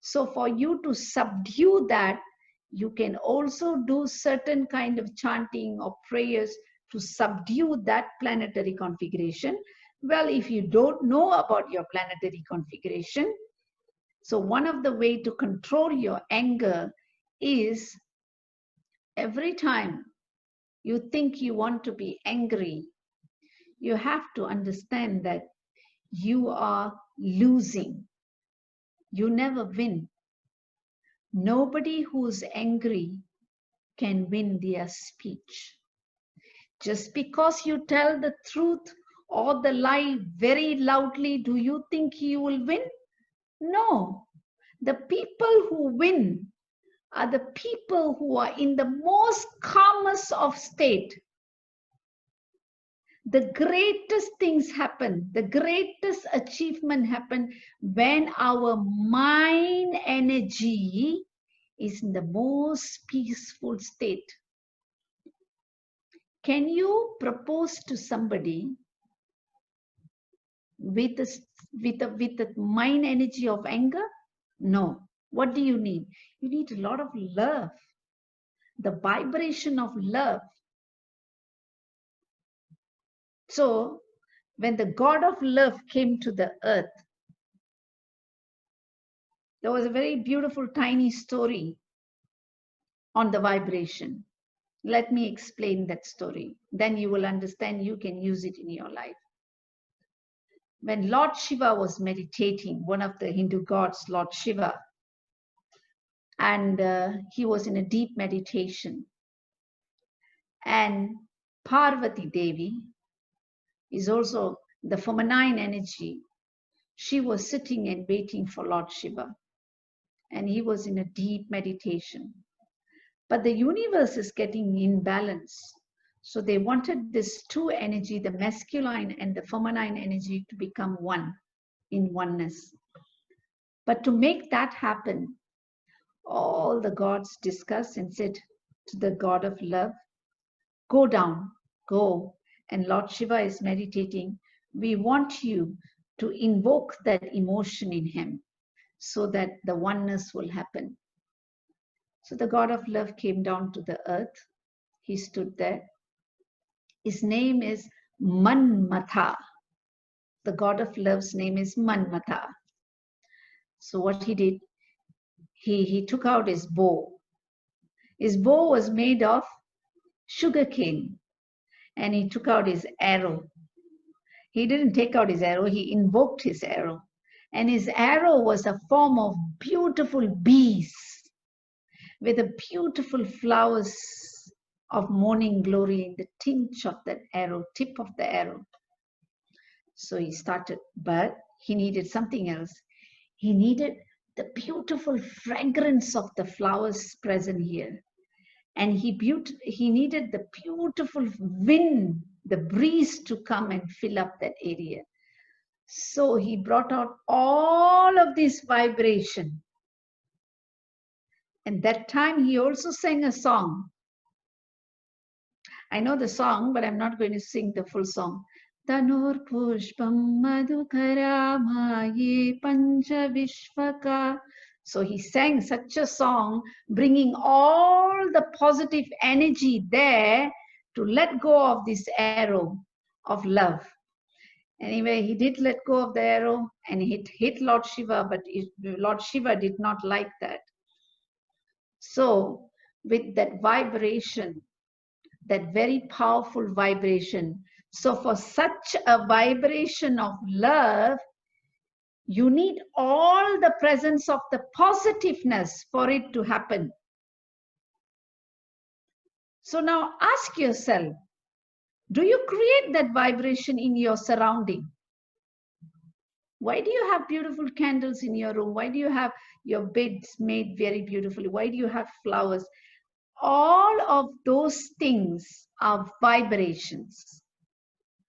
Speaker 1: So for you to subdue that, you can also do certain kind of chanting or prayers to subdue that planetary configuration. Well, if you don't know about your planetary configuration, so one of the way to control your anger is every time you think you want to be angry, you have to understand that you are losing. You never win. Nobody who's angry can win their speech. Just because you tell the truth or the lie very loudly, do you think you will win? No. The people who win are the people who are in the most calmest of state. The greatest things happen, the greatest achievement happen when our mind energy is in the most peaceful state. Can you propose to somebody with a mind energy of anger? No. What do you need? You need a lot of love, the vibration of love. So when the God of love came to the earth, there was a very beautiful tiny story on the vibration. Let me explain that story. Then you will understand, you can use it in your life. When Lord Shiva was meditating, one of the Hindu gods, Lord Shiva, and he was in a deep meditation. And Parvati Devi is also the feminine energy. She was sitting and waiting for Lord Shiva. And he was in a deep meditation. But the universe is getting in balance. So they wanted this two energy, the masculine and the feminine energy, to become one, in oneness. But to make that happen, all the gods discussed and said to the God of love, go down, go. And Lord Shiva is meditating. We want you to invoke that emotion in him so that the oneness will happen. So the God of love came down to the earth. He stood there. His name is Manmatha. The God of love's name is Manmatha. So what he did, he took out his bow. His bow was made of sugarcane, and he took out his arrow. He didn't take out his arrow, he invoked his arrow. And his arrow was a form of beautiful bees with a beautiful flowers of morning glory in the tinge of that arrow, tip of the arrow. So he started, but he needed something else. He needed the beautiful fragrance of the flowers present here. And he needed the beautiful wind, the breeze to come and fill up that area. So he brought out all of this vibration. And that time he also sang a song. I know the song, but I'm not going to sing the full song. Tanur pushpam madhukaramaye pancha vishvaka. So he sang such a song, bringing all the positive energy there to let go of this arrow of love. Anyway, he did let go of the arrow and it hit Lord Shiva, but Lord Shiva did not like that. So with that vibration, that very powerful vibration. So for such a vibration of love, you need all the presence of the positiveness for it to happen. So now ask yourself, do you create that vibration in your surrounding? Why do you have beautiful candles in your room? Why do you have your beds made very beautifully? Why do you have flowers? All of those things are vibrations.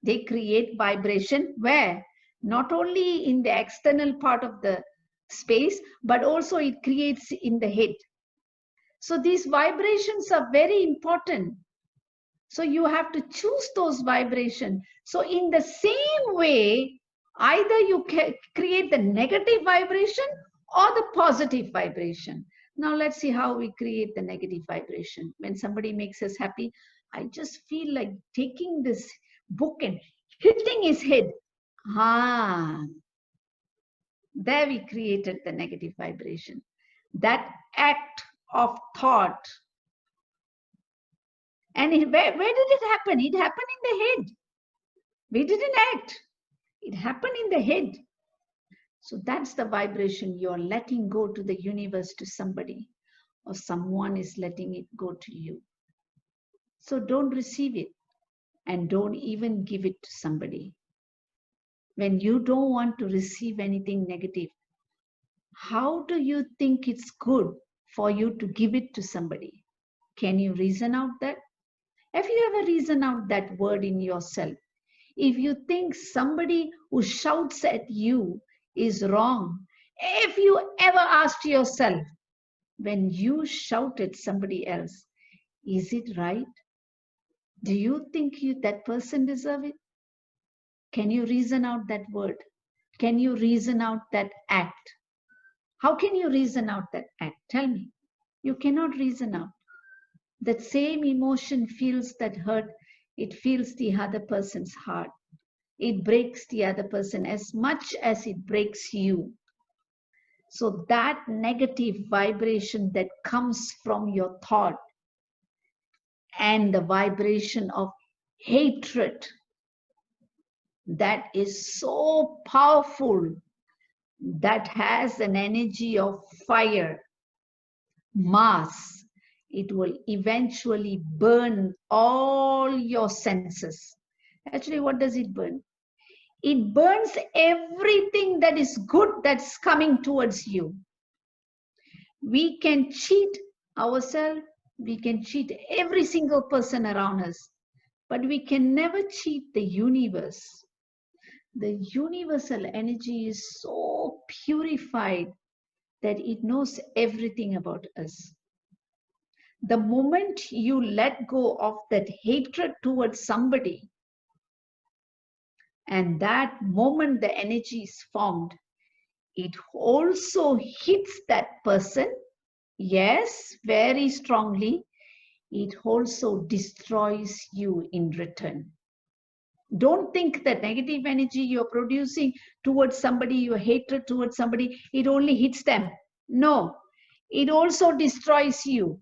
Speaker 1: They create vibration where? Not only in the external part of the space, but also it creates in the head. So these vibrations are very important. So you have to choose those vibrations. So in the same way, either you create the negative vibration or the positive vibration. Now let's see how we create the negative vibration. When somebody makes us happy, I just feel like taking this book and hitting his head. There we created the negative vibration. That act of thought. And where did it happen? It happened in the head. We didn't act. It happened in the head. So that's the vibration you're letting go to the universe, to somebody, or someone is letting it go to you. So don't receive it and don't even give it to somebody. When you don't want to receive anything negative, how do you think it's good for you to give it to somebody? Can you reason out that? Have you ever reasoned out that word in yourself? If you think somebody who shouts at you is wrong, if you ever asked yourself, when you shout at somebody else, is it right? Do you think that person deserves it? Can you reason out that word? Can you reason out that act? How can you reason out that act? Tell me. You cannot reason out. That same emotion feels that hurt. It feels the other person's heart. It breaks the other person as much as it breaks you. So that negative vibration that comes from your thought and the vibration of hatred, that is so powerful, that has an energy of fire, mass. It will eventually burn all your senses. Actually, what does it burn? It burns everything that is good that's coming towards you. We can cheat ourselves, we can cheat every single person around us, but we can never cheat the universe. The universal energy is so purified that it knows everything about us. The moment you let go of that hatred towards somebody, and that moment the energy is formed, it also hits that person, yes, very strongly. It also destroys you in return. Don't think that negative energy you're producing towards somebody, your hatred towards somebody, it only hits them. No, it also destroys you.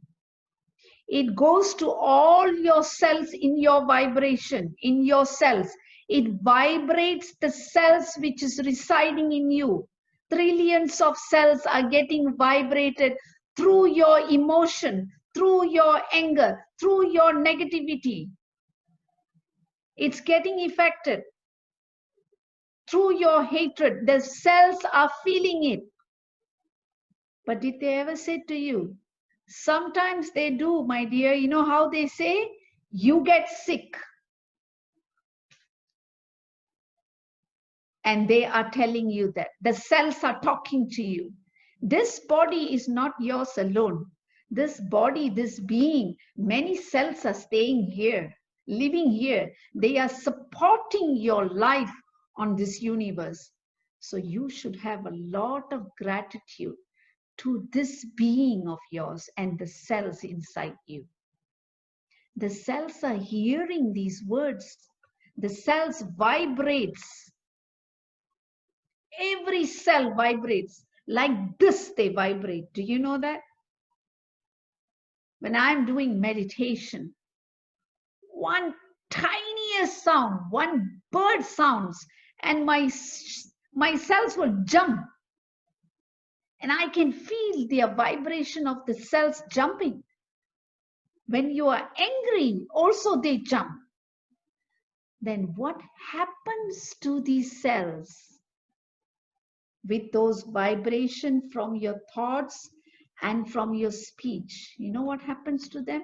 Speaker 1: It goes to all your cells in your vibration, in your cells. It vibrates the cells which is residing in you. Trillions of cells are getting vibrated through your emotion, through your anger, through your negativity. It's getting affected. through your hatred. The cells are feeling it. But did they ever say to you? Sometimes they do, my dear. You know how they say? You get sick. And they are telling you that. The cells are talking to you. This body is not yours alone. This body, this being, many cells are staying here, living here. They are supporting your life on this universe. So you should have a lot of gratitude to this being of yours and the cells inside you. The cells are hearing these words. The cells vibrates. Every cell vibrates. Like this, they vibrate. Do you know that? When I'm doing meditation, one tiniest sound, one bird sounds, and my cells will jump. And I can feel the vibration of the cells jumping. When you are angry, also they jump. Then what happens to these cells? With those vibrations from your thoughts and from your speech, you know what happens to them?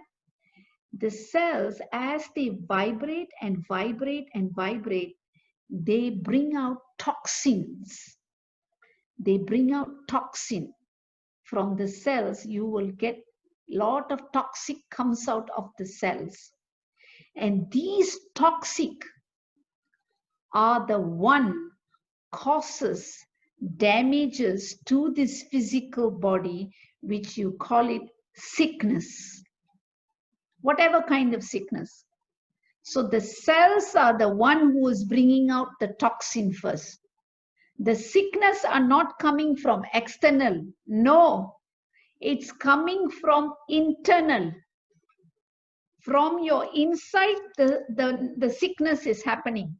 Speaker 1: The cells, as they vibrate and vibrate and vibrate, they bring out toxins. They bring out toxin from the cells. You will get a lot of toxic comes out of the cells. And these toxic are the one causes damages to this physical body, which you call it sickness, whatever kind of sickness. So the cells are the one who is bringing out the toxin first. The sickness are not coming from external. No, it's coming from internal. From your inside, the sickness is happening.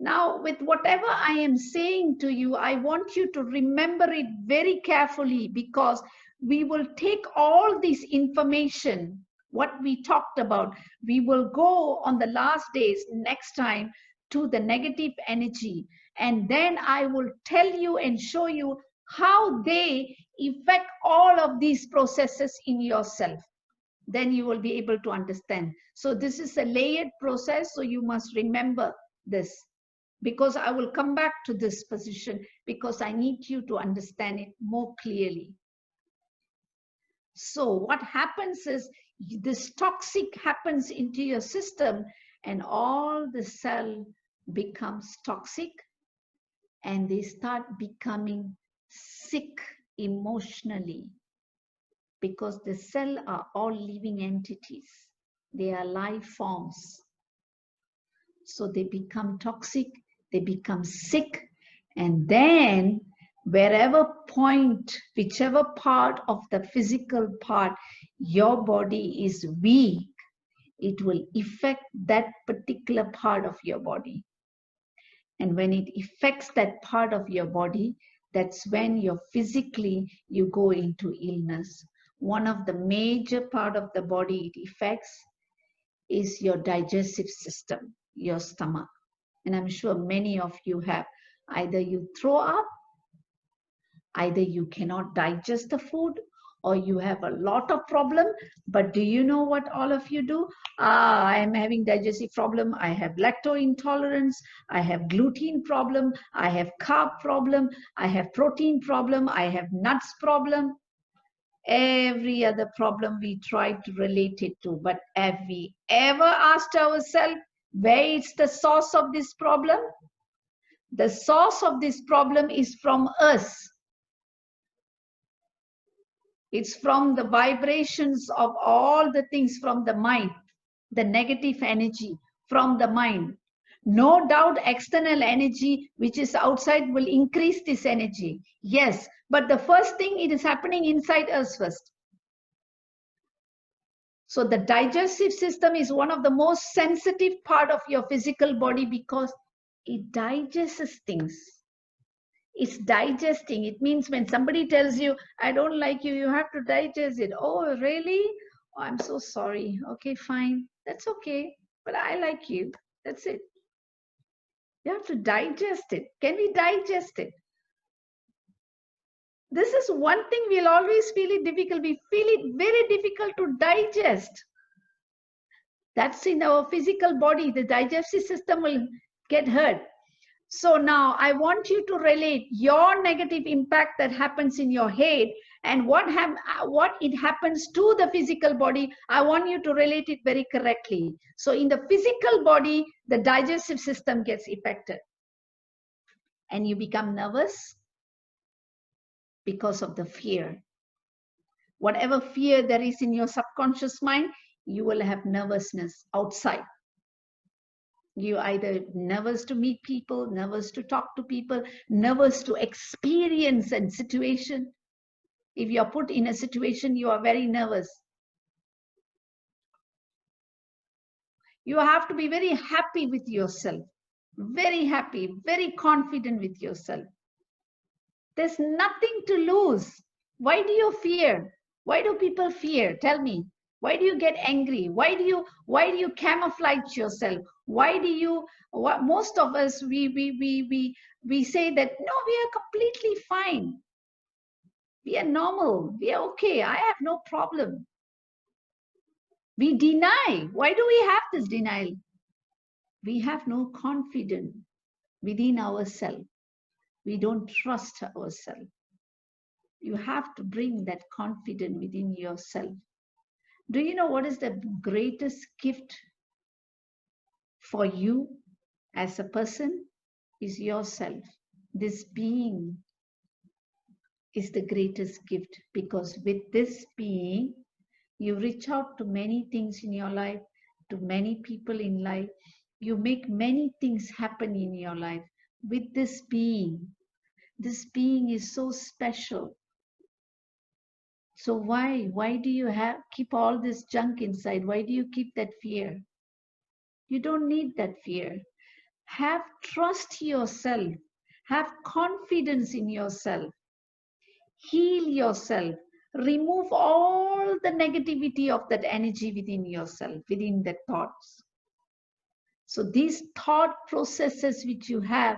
Speaker 1: Now, with whatever I am saying to you, I want you to remember it very carefully, because we will take all this information, what we talked about, we will go on the last days next time to the negative energy. And then I will tell you and show you how they affect all of these processes in yourself. Then you will be able to understand. So this is a layered process, so you must remember this. Because I will come back to this position, because I need you to understand it more clearly. So what happens is this toxic happens into your system, and all the cell becomes toxic, and they start becoming sick emotionally, because the cell are all living entities. They are life forms. So they become toxic, they become sick, and then wherever point, whichever part of the physical part your body is weak, it will affect that particular part of your body. And when it affects that part of your body, that's when you're physically, you go into illness. One of the major part of the body it affects is your digestive system, your stomach. And I'm sure many of you have. Either you throw up, either you cannot digest the food, or you have a lot of problem. But do you know what all of you do? I am having digestive problem. I have lactose intolerance. I have gluten problem. I have carb problem. I have protein problem. I have nuts problem. Every other problem we try to relate it to. But have we ever asked ourselves where is the source of this problem? The source of this problem is from us. It's from the vibrations of all the things from the mind, the negative energy from the mind. No doubt external energy which is outside will increase this energy. Yes, but the first thing, it is happening inside us first. So the digestive system is one of the most sensitive part of your physical body, because it digests things. It's digesting. It means when somebody tells you, I don't like you, you have to digest it. Oh, really? Oh, I'm so sorry. Okay, fine. That's okay. But I like you. That's it. You have to digest it. Can we digest it? This is one thing we'll always feel it difficult. We feel it very difficult to digest. That's in our physical body. The digestive system will get hurt. So now I want you to relate your negative impact that happens in your head and what it happens to the physical body. I want you to relate it very correctly. So in the physical body, the digestive system gets affected. And you become nervous because of the fear. Whatever fear there is in your subconscious mind, you will have nervousness outside. You're either nervous to meet people, nervous to talk to people, nervous to experience a situation. If you're put in a situation, you are very nervous. You have to be very happy with yourself, very happy, very confident with yourself. There's nothing to lose. Why do you fear? Why do people fear? Tell me. Why do you get angry? Why do you camouflage yourself? Why do you, most of us, we say that, no, we are completely fine. We are normal. We are okay. I have no problem. We deny. Why do we have this denial? We have no confidence within ourselves. We don't trust ourselves. You have to bring that confidence within yourself. Do you know what is the greatest gift for you as a person? Is yourself. This being is the greatest gift, because with this being, you reach out to many things in your life, to many people in life. You make many things happen in your life with this being. This being is so special. So why do you keep all this junk inside? Why do you keep that fear? You don't need that fear. Have trust yourself. Have confidence in yourself. Heal yourself. Remove all the negativity of that energy within yourself, within the thoughts. So these thought processes which you have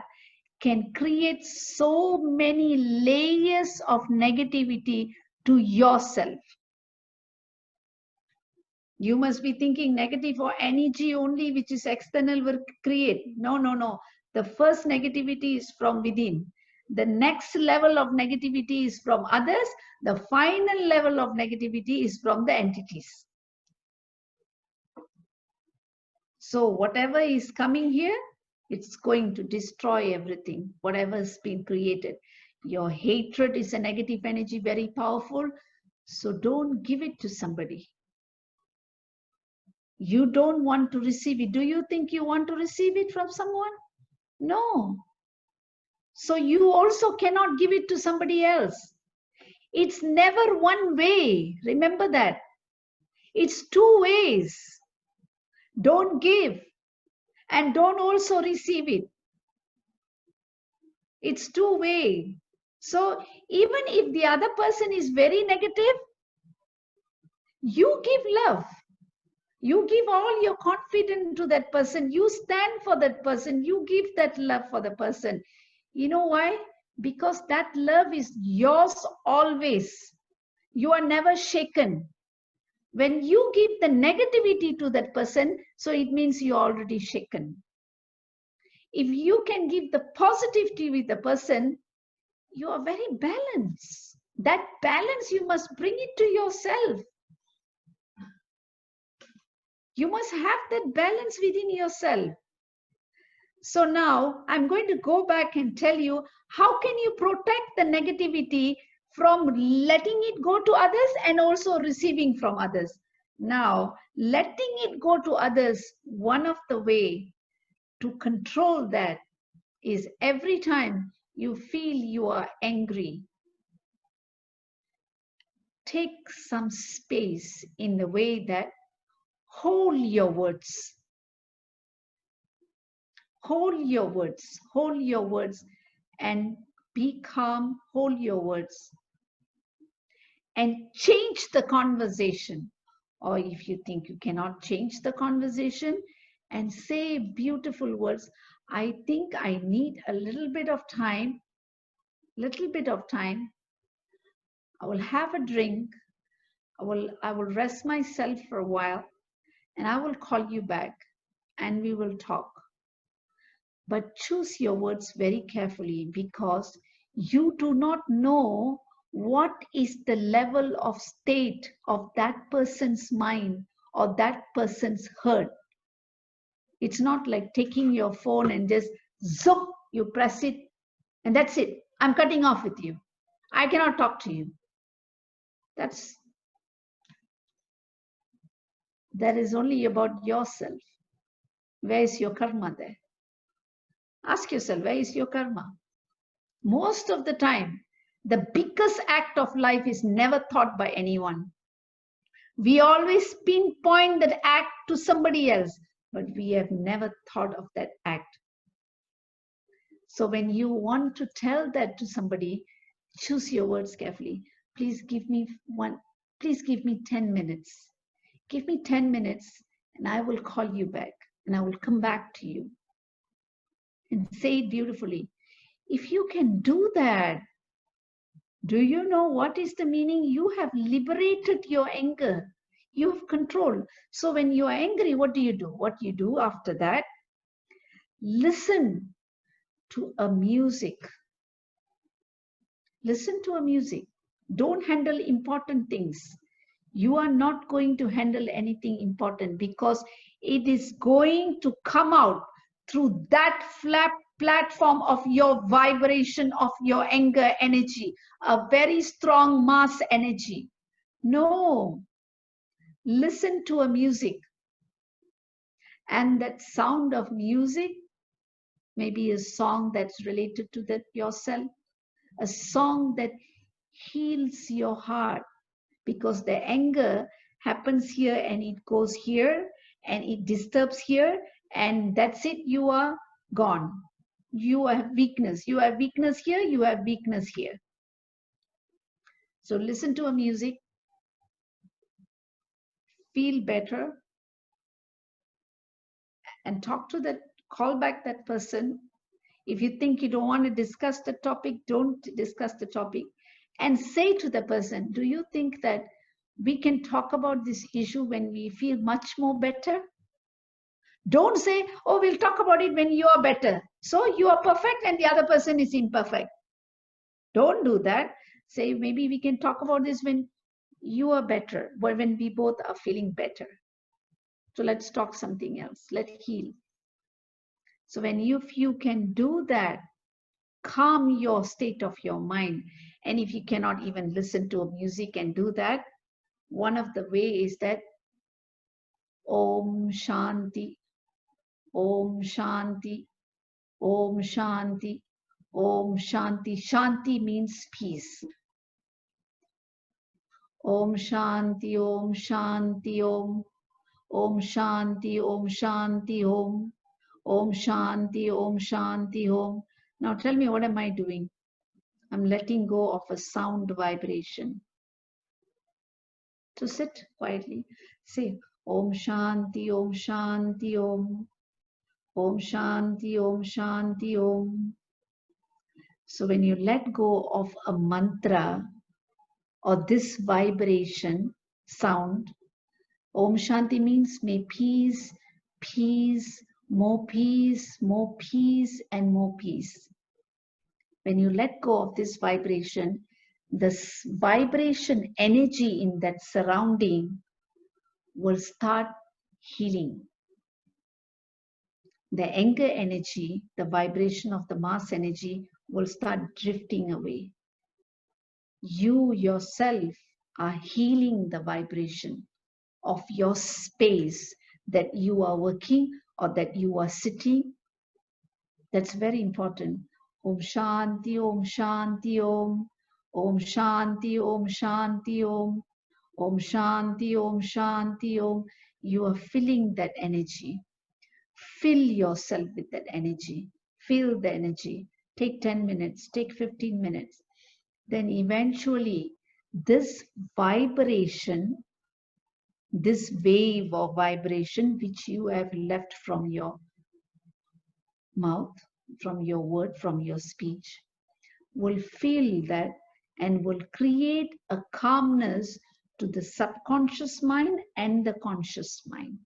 Speaker 1: can create so many layers of negativity to yourself. You must be thinking negative or energy only, which is external, will create. No. The first negativity is from within. The next level of negativity is from others. The final level of negativity is from the entities. So whatever is coming here, it's going to destroy everything, whatever has been created. Your hatred is a negative energy, very powerful. So don't give it to somebody. You don't want to receive it. Do you think you want to receive it from someone? No. So you also cannot give it to somebody else. It's never one way. Remember that. It's two ways. Don't give and don't also receive it. It's two way. So even if the other person is very negative, you give love. You give all your confidence to that person. You stand for that person. You give that love for the person. You know why? Because that love is yours always. You are never shaken. When you give the negativity to that person, so it means you're already shaken. If you can give the positivity with the person, you are very balanced. That balance, you must bring it to yourself. You must have that balance within yourself. So now I'm going to go back and tell you, how can you protect the negativity from letting it go to others and also receiving from others? Now, letting it go to others, one of the way to control that is every time you feel you are angry, take some space in the way that hold your words. Hold your words and be calm, hold your words and change the conversation. Or if you think you cannot change the conversation, and say beautiful words. I think I need a little bit of time, I will have a drink. I will rest myself for a while and I will call you back and we will talk. But choose your words very carefully because you do not know what is the level of state of that person's mind or that person's hurt. It's not like taking your phone and just zoom, you press it and that's it. I'm cutting off with you. I cannot talk to you. That is only about yourself. Where is your karma there? Ask yourself, where is your karma? Most of the time, the biggest act of life is never thought by anyone. We always pinpoint that act to somebody else, but we have never thought of that act. So when you want to tell that to somebody, choose your words carefully. Please give me 10 minutes. Give me 10 minutes and I will call you back and I will come back to you and say it beautifully. If you can do that, do you know what is the meaning? You have liberated your anger. You have control. So when you are angry, what do? What you do after that? Listen to a music. Listen to a music. Don't handle important things. You are not going to handle anything important because it is going to come out through that flat platform of your vibration of your anger energy, a very strong mass energy. No, listen to a music, and that sound of music may be a song that's related to that yourself, a song that heals your heart, because the anger happens here and it goes here and it disturbs here, and that's it, you are gone. You have weakness. You have weakness here, you have weakness here. So listen to a music, feel better, and call back that person. If you think you don't want to discuss the topic, don't discuss the topic. And say to the person, do you think that we can talk about this issue when we feel much more better? Don't say, oh, we'll talk about it when you are better. So you are perfect and the other person is imperfect. Don't do that. Say, maybe we can talk about this when you are better, or when we both are feeling better. So let's talk something else. Let's heal. So if you can do that, calm your state of your mind. And if you cannot even listen to a music and do that, one of the ways is that Om Shanti, Om Shanti, Om Shanti, Om Shanti. Shanti means peace. Om Shanti, Om Shanti, Om. Om Shanti, Om Shanti, Om. Om Shanti, Om Shanti, Om. Now tell me, what am I doing? I'm letting go of a sound vibration. So sit quietly. Say Om Shanti, Om Shanti, Om. Om Shanti, Om Shanti, Om. So when you let go of a mantra or this vibration sound, Om Shanti means may peace, peace, more peace, more peace, and more peace. When you let go of this vibration, this vibration energy in that surrounding will start healing. The anger energy, the vibration of the mass energy will start drifting away. You yourself are healing the vibration of your space that you are working or that you are sitting. That's very important. Om Shanti, Om Shanti, Om. Om Shanti, Om Shanti, Om. Om Shanti, Om Shanti, Om. You are feeling that energy. Fill yourself with that energy. Feel the energy. Take 10 minutes, take 15 minutes. Then eventually, this vibration this wave of vibration which you have left from your mouth, from your word, from your speech, will feel that and will create a calmness to the subconscious mind and the conscious mind.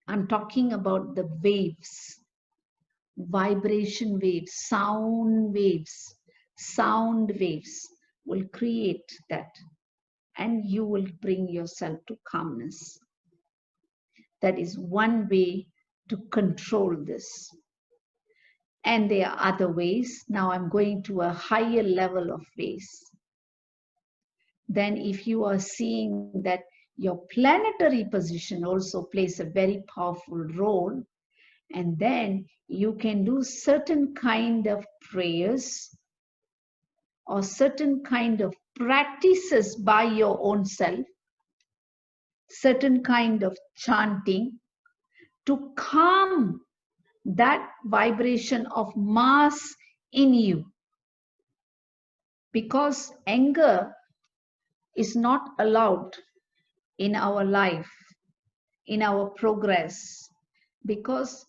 Speaker 1: I'm talking about the waves, vibration waves, sound waves will create that, and you will bring yourself to calmness. That is one way to control this. And there are other ways. Now I'm going to a higher level of ways. Then if you are seeing that your planetary position also plays a very powerful role, and then you can do certain kind of prayers or certain kind of practices by your own self, certain kind of chanting to calm that vibration of mass in you. Because anger is not allowed in our life, in our progress, because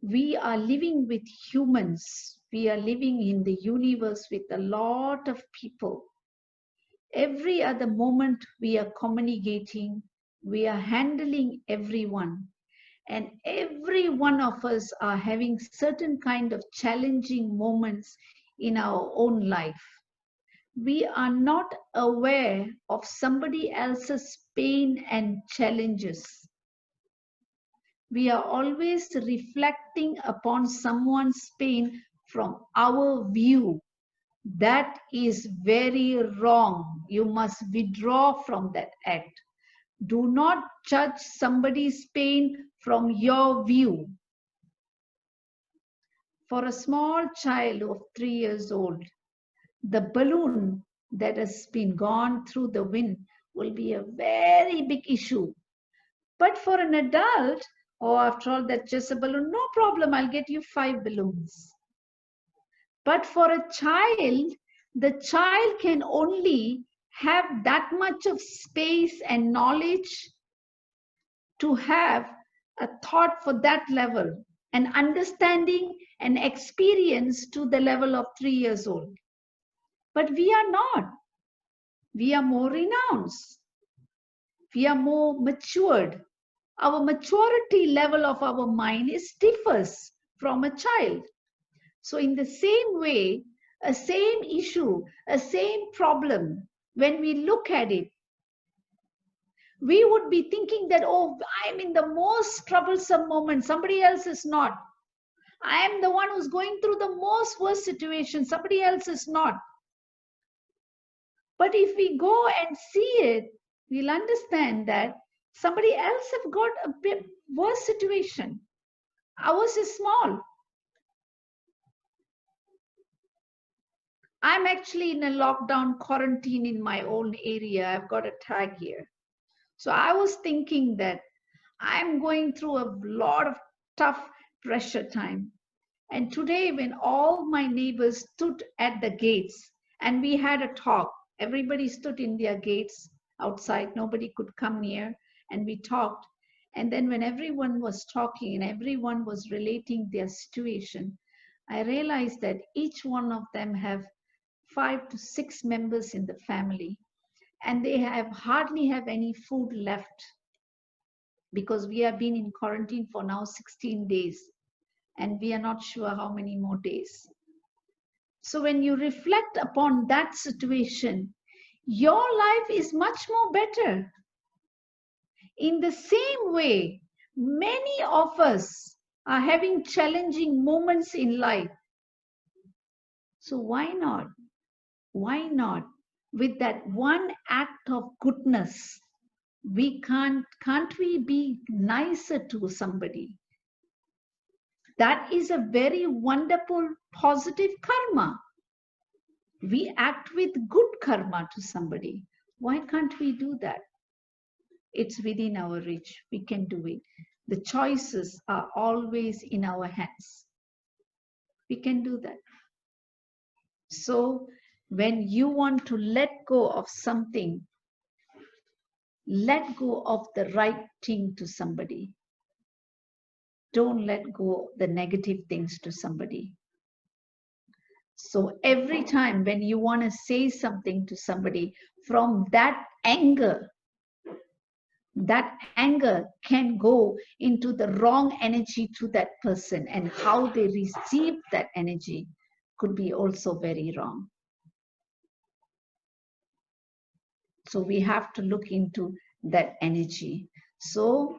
Speaker 1: we are living with humans. We are living in the universe with a lot of people. Every other moment we are communicating, we are handling everyone. And every one of us are having certain kind of challenging moments in our own life. We are not aware of somebody else's pain and challenges. We are always reflecting upon someone's pain from our view. That is very wrong. You must withdraw from that act. Do not judge somebody's pain from your view. For a small child of 3 years old, the balloon that has been gone through the wind will be a very big issue. But for an adult, oh, after all, that's just a balloon, no problem, I'll get you 5 balloons. But for a child, the child can only have that much of space and knowledge to have a thought for that level, and understanding and experience to the level of 3 years old. But we are not. We are more renounced. We are more matured. Our maturity level of our mind differs from a child. So in the same way, a same issue, a same problem, when we look at it, we would be thinking that, oh, I'm in the most troublesome moment. Somebody else is not. I am the one who's going through the most worst situation. Somebody else is not. But if we go and see it, we'll understand that somebody else have got a bit worse situation. Ours is small. I'm actually in a lockdown quarantine in my own area. I've got a tag here. So I was thinking that I'm going through a lot of tough pressure time. And today, when all my neighbors stood at the gates and we had a talk, everybody stood in their gates outside, nobody could come near, and we talked. And then when everyone was talking and everyone was relating their situation, I realized that each one of them have 5 to 6 members in the family, and they hardly have any food left, because we have been in quarantine for now 16 days and we are not sure how many more days. So when you reflect upon that situation, your life is much more better. In the same way, many of us are having challenging moments in life. So why not? Why not? With that one act of goodness, can't we be nicer to somebody? That is a very wonderful, positive karma. We act with good karma to somebody. Why can't we do that? It's within our reach. We can do it. The choices are always in our hands. We can do that. So when you want to let go of something, let go of the right thing to somebody. Don't let go the negative things to somebody. So every time when you want to say something to somebody, from that anger can go into the wrong energy to that person, and how they receive that energy could be also very wrong. So we have to look into that energy. So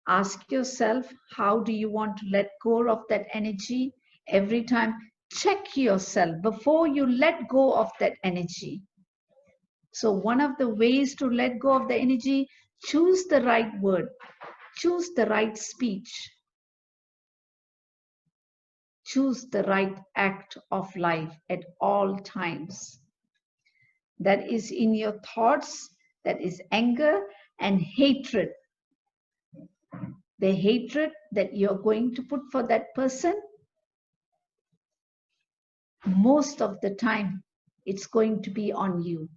Speaker 1: ask yourself, how do you want to let go of that energy? Every time, check yourself before you let go of that energy. So one of the ways to let go of the energy, choose the right word, choose the right speech, choose the right act of life at all times. That is in your thoughts, that is anger and hatred. The hatred that you're going to put for that person, most of the time, it's going to be on you.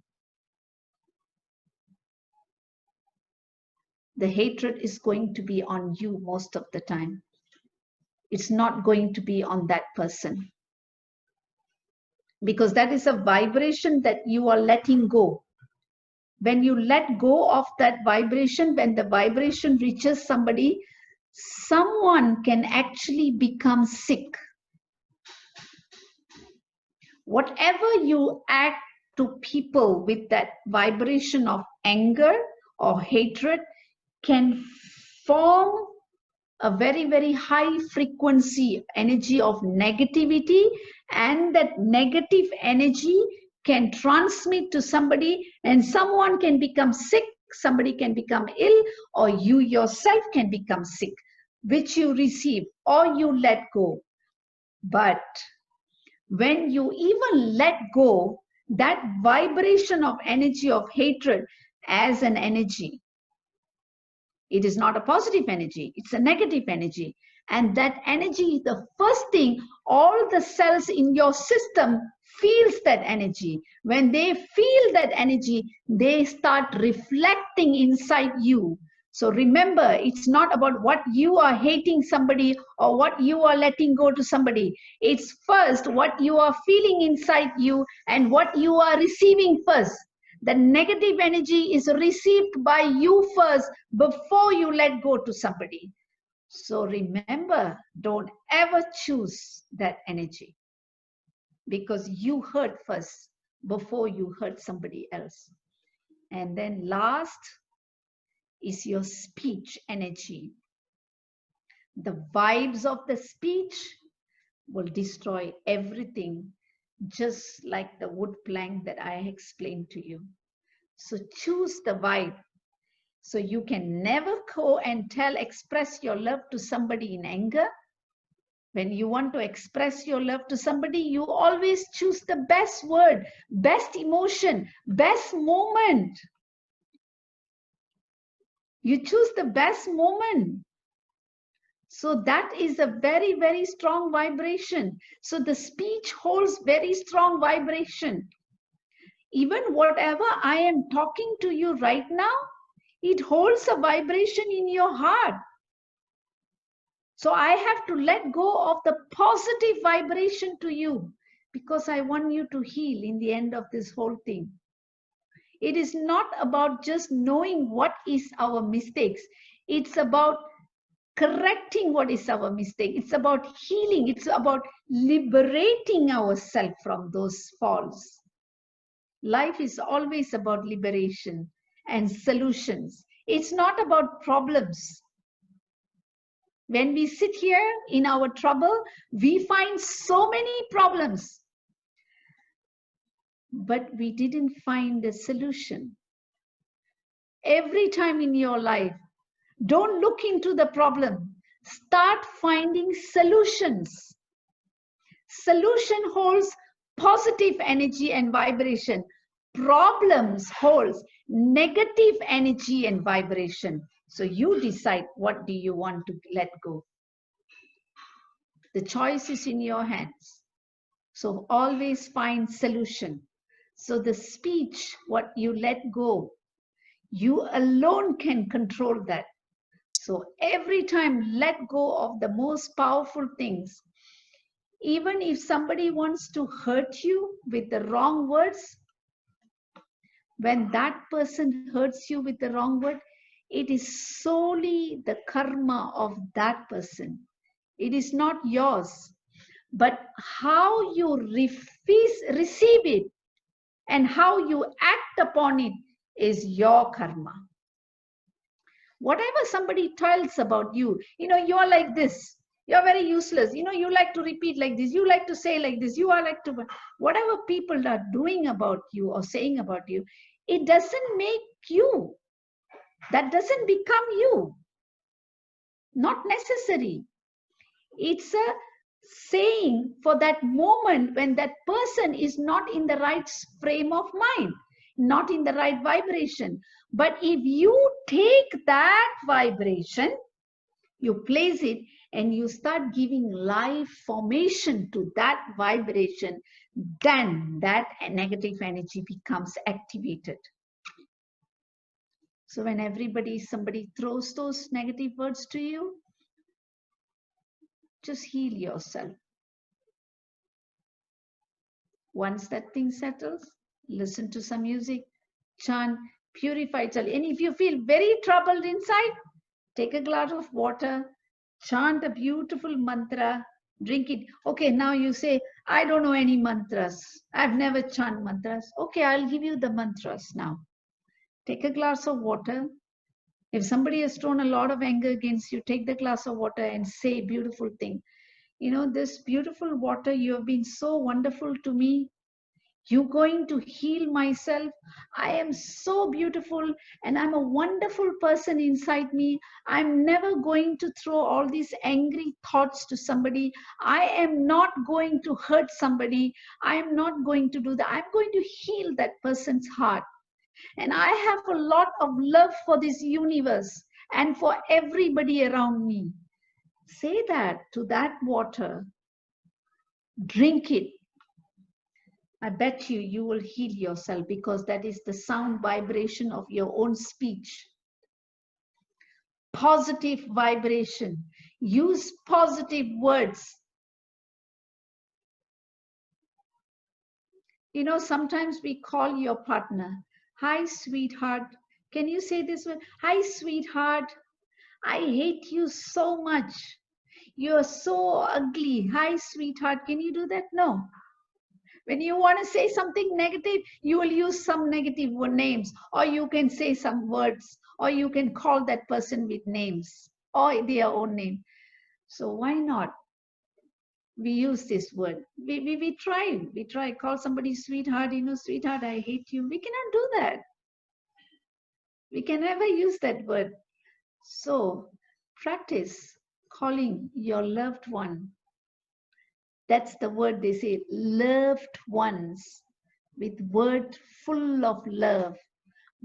Speaker 1: The hatred is going to be on you most of the time. It's not going to be on that person. Because that is a vibration that you are letting go. When you let go of that vibration, when the vibration reaches somebody, someone can actually become sick. Whatever you act to people with that vibration of anger or hatred can form a very, very high frequency energy of negativity, and that negative energy can transmit to somebody, and someone can become sick, somebody can become ill, or you yourself can become sick, which you receive or you let go. But when you even let go that vibration of energy of hatred as an energy, it is not a positive energy, it's a negative energy. And that energy, the first thing, all the cells in your system feels that energy. When they feel that energy, they start reflecting inside you. So remember, it's not about what you are hating somebody or what you are letting go to somebody. It's first what you are feeling inside you and what you are receiving first. The negative energy is received by you first before you let go to somebody. So remember, don't ever choose that energy, because you hurt first before you hurt somebody else. And then last is your speech energy. The vibes of the speech will destroy everything, just like the wood plank that I explained to you. So choose the vibe. So you can never go and express your love to somebody in anger. When you want to express your love to somebody, you always choose the best word, best emotion, best moment. You choose the best moment. So that is a very, very strong vibration. So the speech holds very strong vibration. Even whatever I am talking to you right now, it holds a vibration in your heart. So I have to let go of the positive vibration to you, because I want you to heal in the end of this whole thing. It is not about just knowing what is our mistakes. It's about correcting what is our mistake. It's about healing. It's about liberating ourselves from those faults. Life is always about liberation and solutions. It's not about problems. When we sit here in our trouble, we find so many problems, but we didn't find a solution. Every time in your life, don't look into the problem. Start finding solutions. Solution holds positive energy and vibration. Problems holds negative energy and vibration. So you decide, what do you want to let go? The choice is in your hands. So always find solution. So the speech, what you let go, You alone can control that. So every time, let go of the most powerful things. Even if somebody wants to hurt you with the wrong words, when that person hurts you with the wrong word, it is solely the karma of that person. It is not yours. But how you receive it and how you act upon it is your karma. Whatever somebody tells about you, you are like this, you're very useless, you like to repeat like this, you like to say like this, you are like to, whatever people are doing about you or saying about you, it doesn't make you. That doesn't become you. Not necessary. It's a saying for that moment when that person is not in the right frame of mind, not in the right vibration. But if you take that vibration, you place it and you start giving life formation to that vibration, then that negative energy becomes activated. So when somebody throws those negative words to you, just heal yourself. Once that thing settles, listen to some music, chant, purify itself. And if you feel very troubled inside, take a glass of water, chant a beautiful mantra, drink it. Okay, now you say, I don't know any mantras. I've never chanted mantras. Okay, I'll give you the mantras now. Take a glass of water. If somebody has thrown a lot of anger against you, take the glass of water and say a beautiful thing. This beautiful water, you have been so wonderful to me. You're going to heal myself. I am so beautiful and I'm a wonderful person inside me. I'm never going to throw all these angry thoughts to somebody. I am not going to hurt somebody. I am not going to do that. I'm going to heal that person's heart. And I have a lot of love for this universe and for everybody around me. Say that to that water. Drink it. I bet you will heal yourself, because that is the sound vibration of your own speech. Positive vibration. Use positive words. Sometimes we call your partner, hi, sweetheart. Can you say this word? Hi, sweetheart. I hate you so much. You're so ugly. Hi, sweetheart. Can you do that? No. When you want to say something negative, you will use some negative names, or you can say some words, or you can call that person with names or their own name. So why not? We use this word. We try, call somebody sweetheart, sweetheart, I hate you. We cannot do that. We can never use that word. So practice calling your loved one. That's the word they say, loved ones, with word full of love,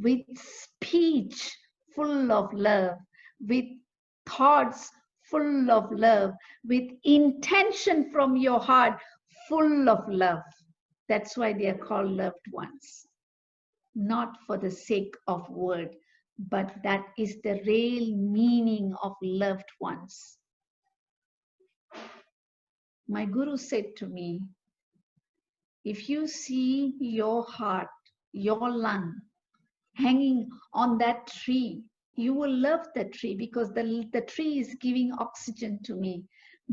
Speaker 1: with speech full of love, with thoughts full of love, with intention from your heart full of love. That's why they are called loved ones. Not for the sake of word, but that is the real meaning of loved ones. My guru said to me, if you see your heart, your lung hanging on that tree, you will love the tree, because the tree is giving oxygen to me.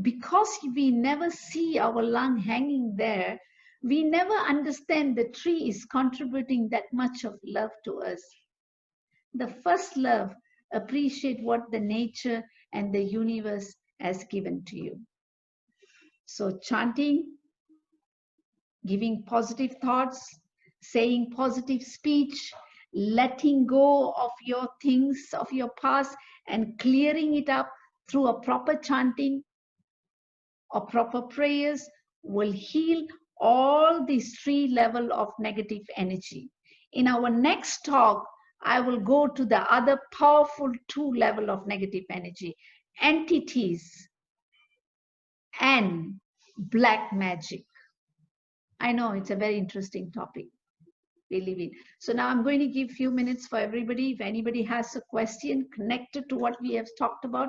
Speaker 1: Because we never see our lung hanging there, we never understand the tree is contributing that much of love to us. The first love, appreciate what the nature and the universe has given to you. So chanting, giving positive thoughts, saying positive speech, letting go of your things of your past and clearing it up through a proper chanting or proper prayers will heal all these three levels of negative energy. In our next talk, I will go to the other powerful two levels of negative energy, entities and black magic. I know it's a very interesting topic. we live in. So now I'm going to give few minutes for everybody. If anybody has a question connected to what we have talked about,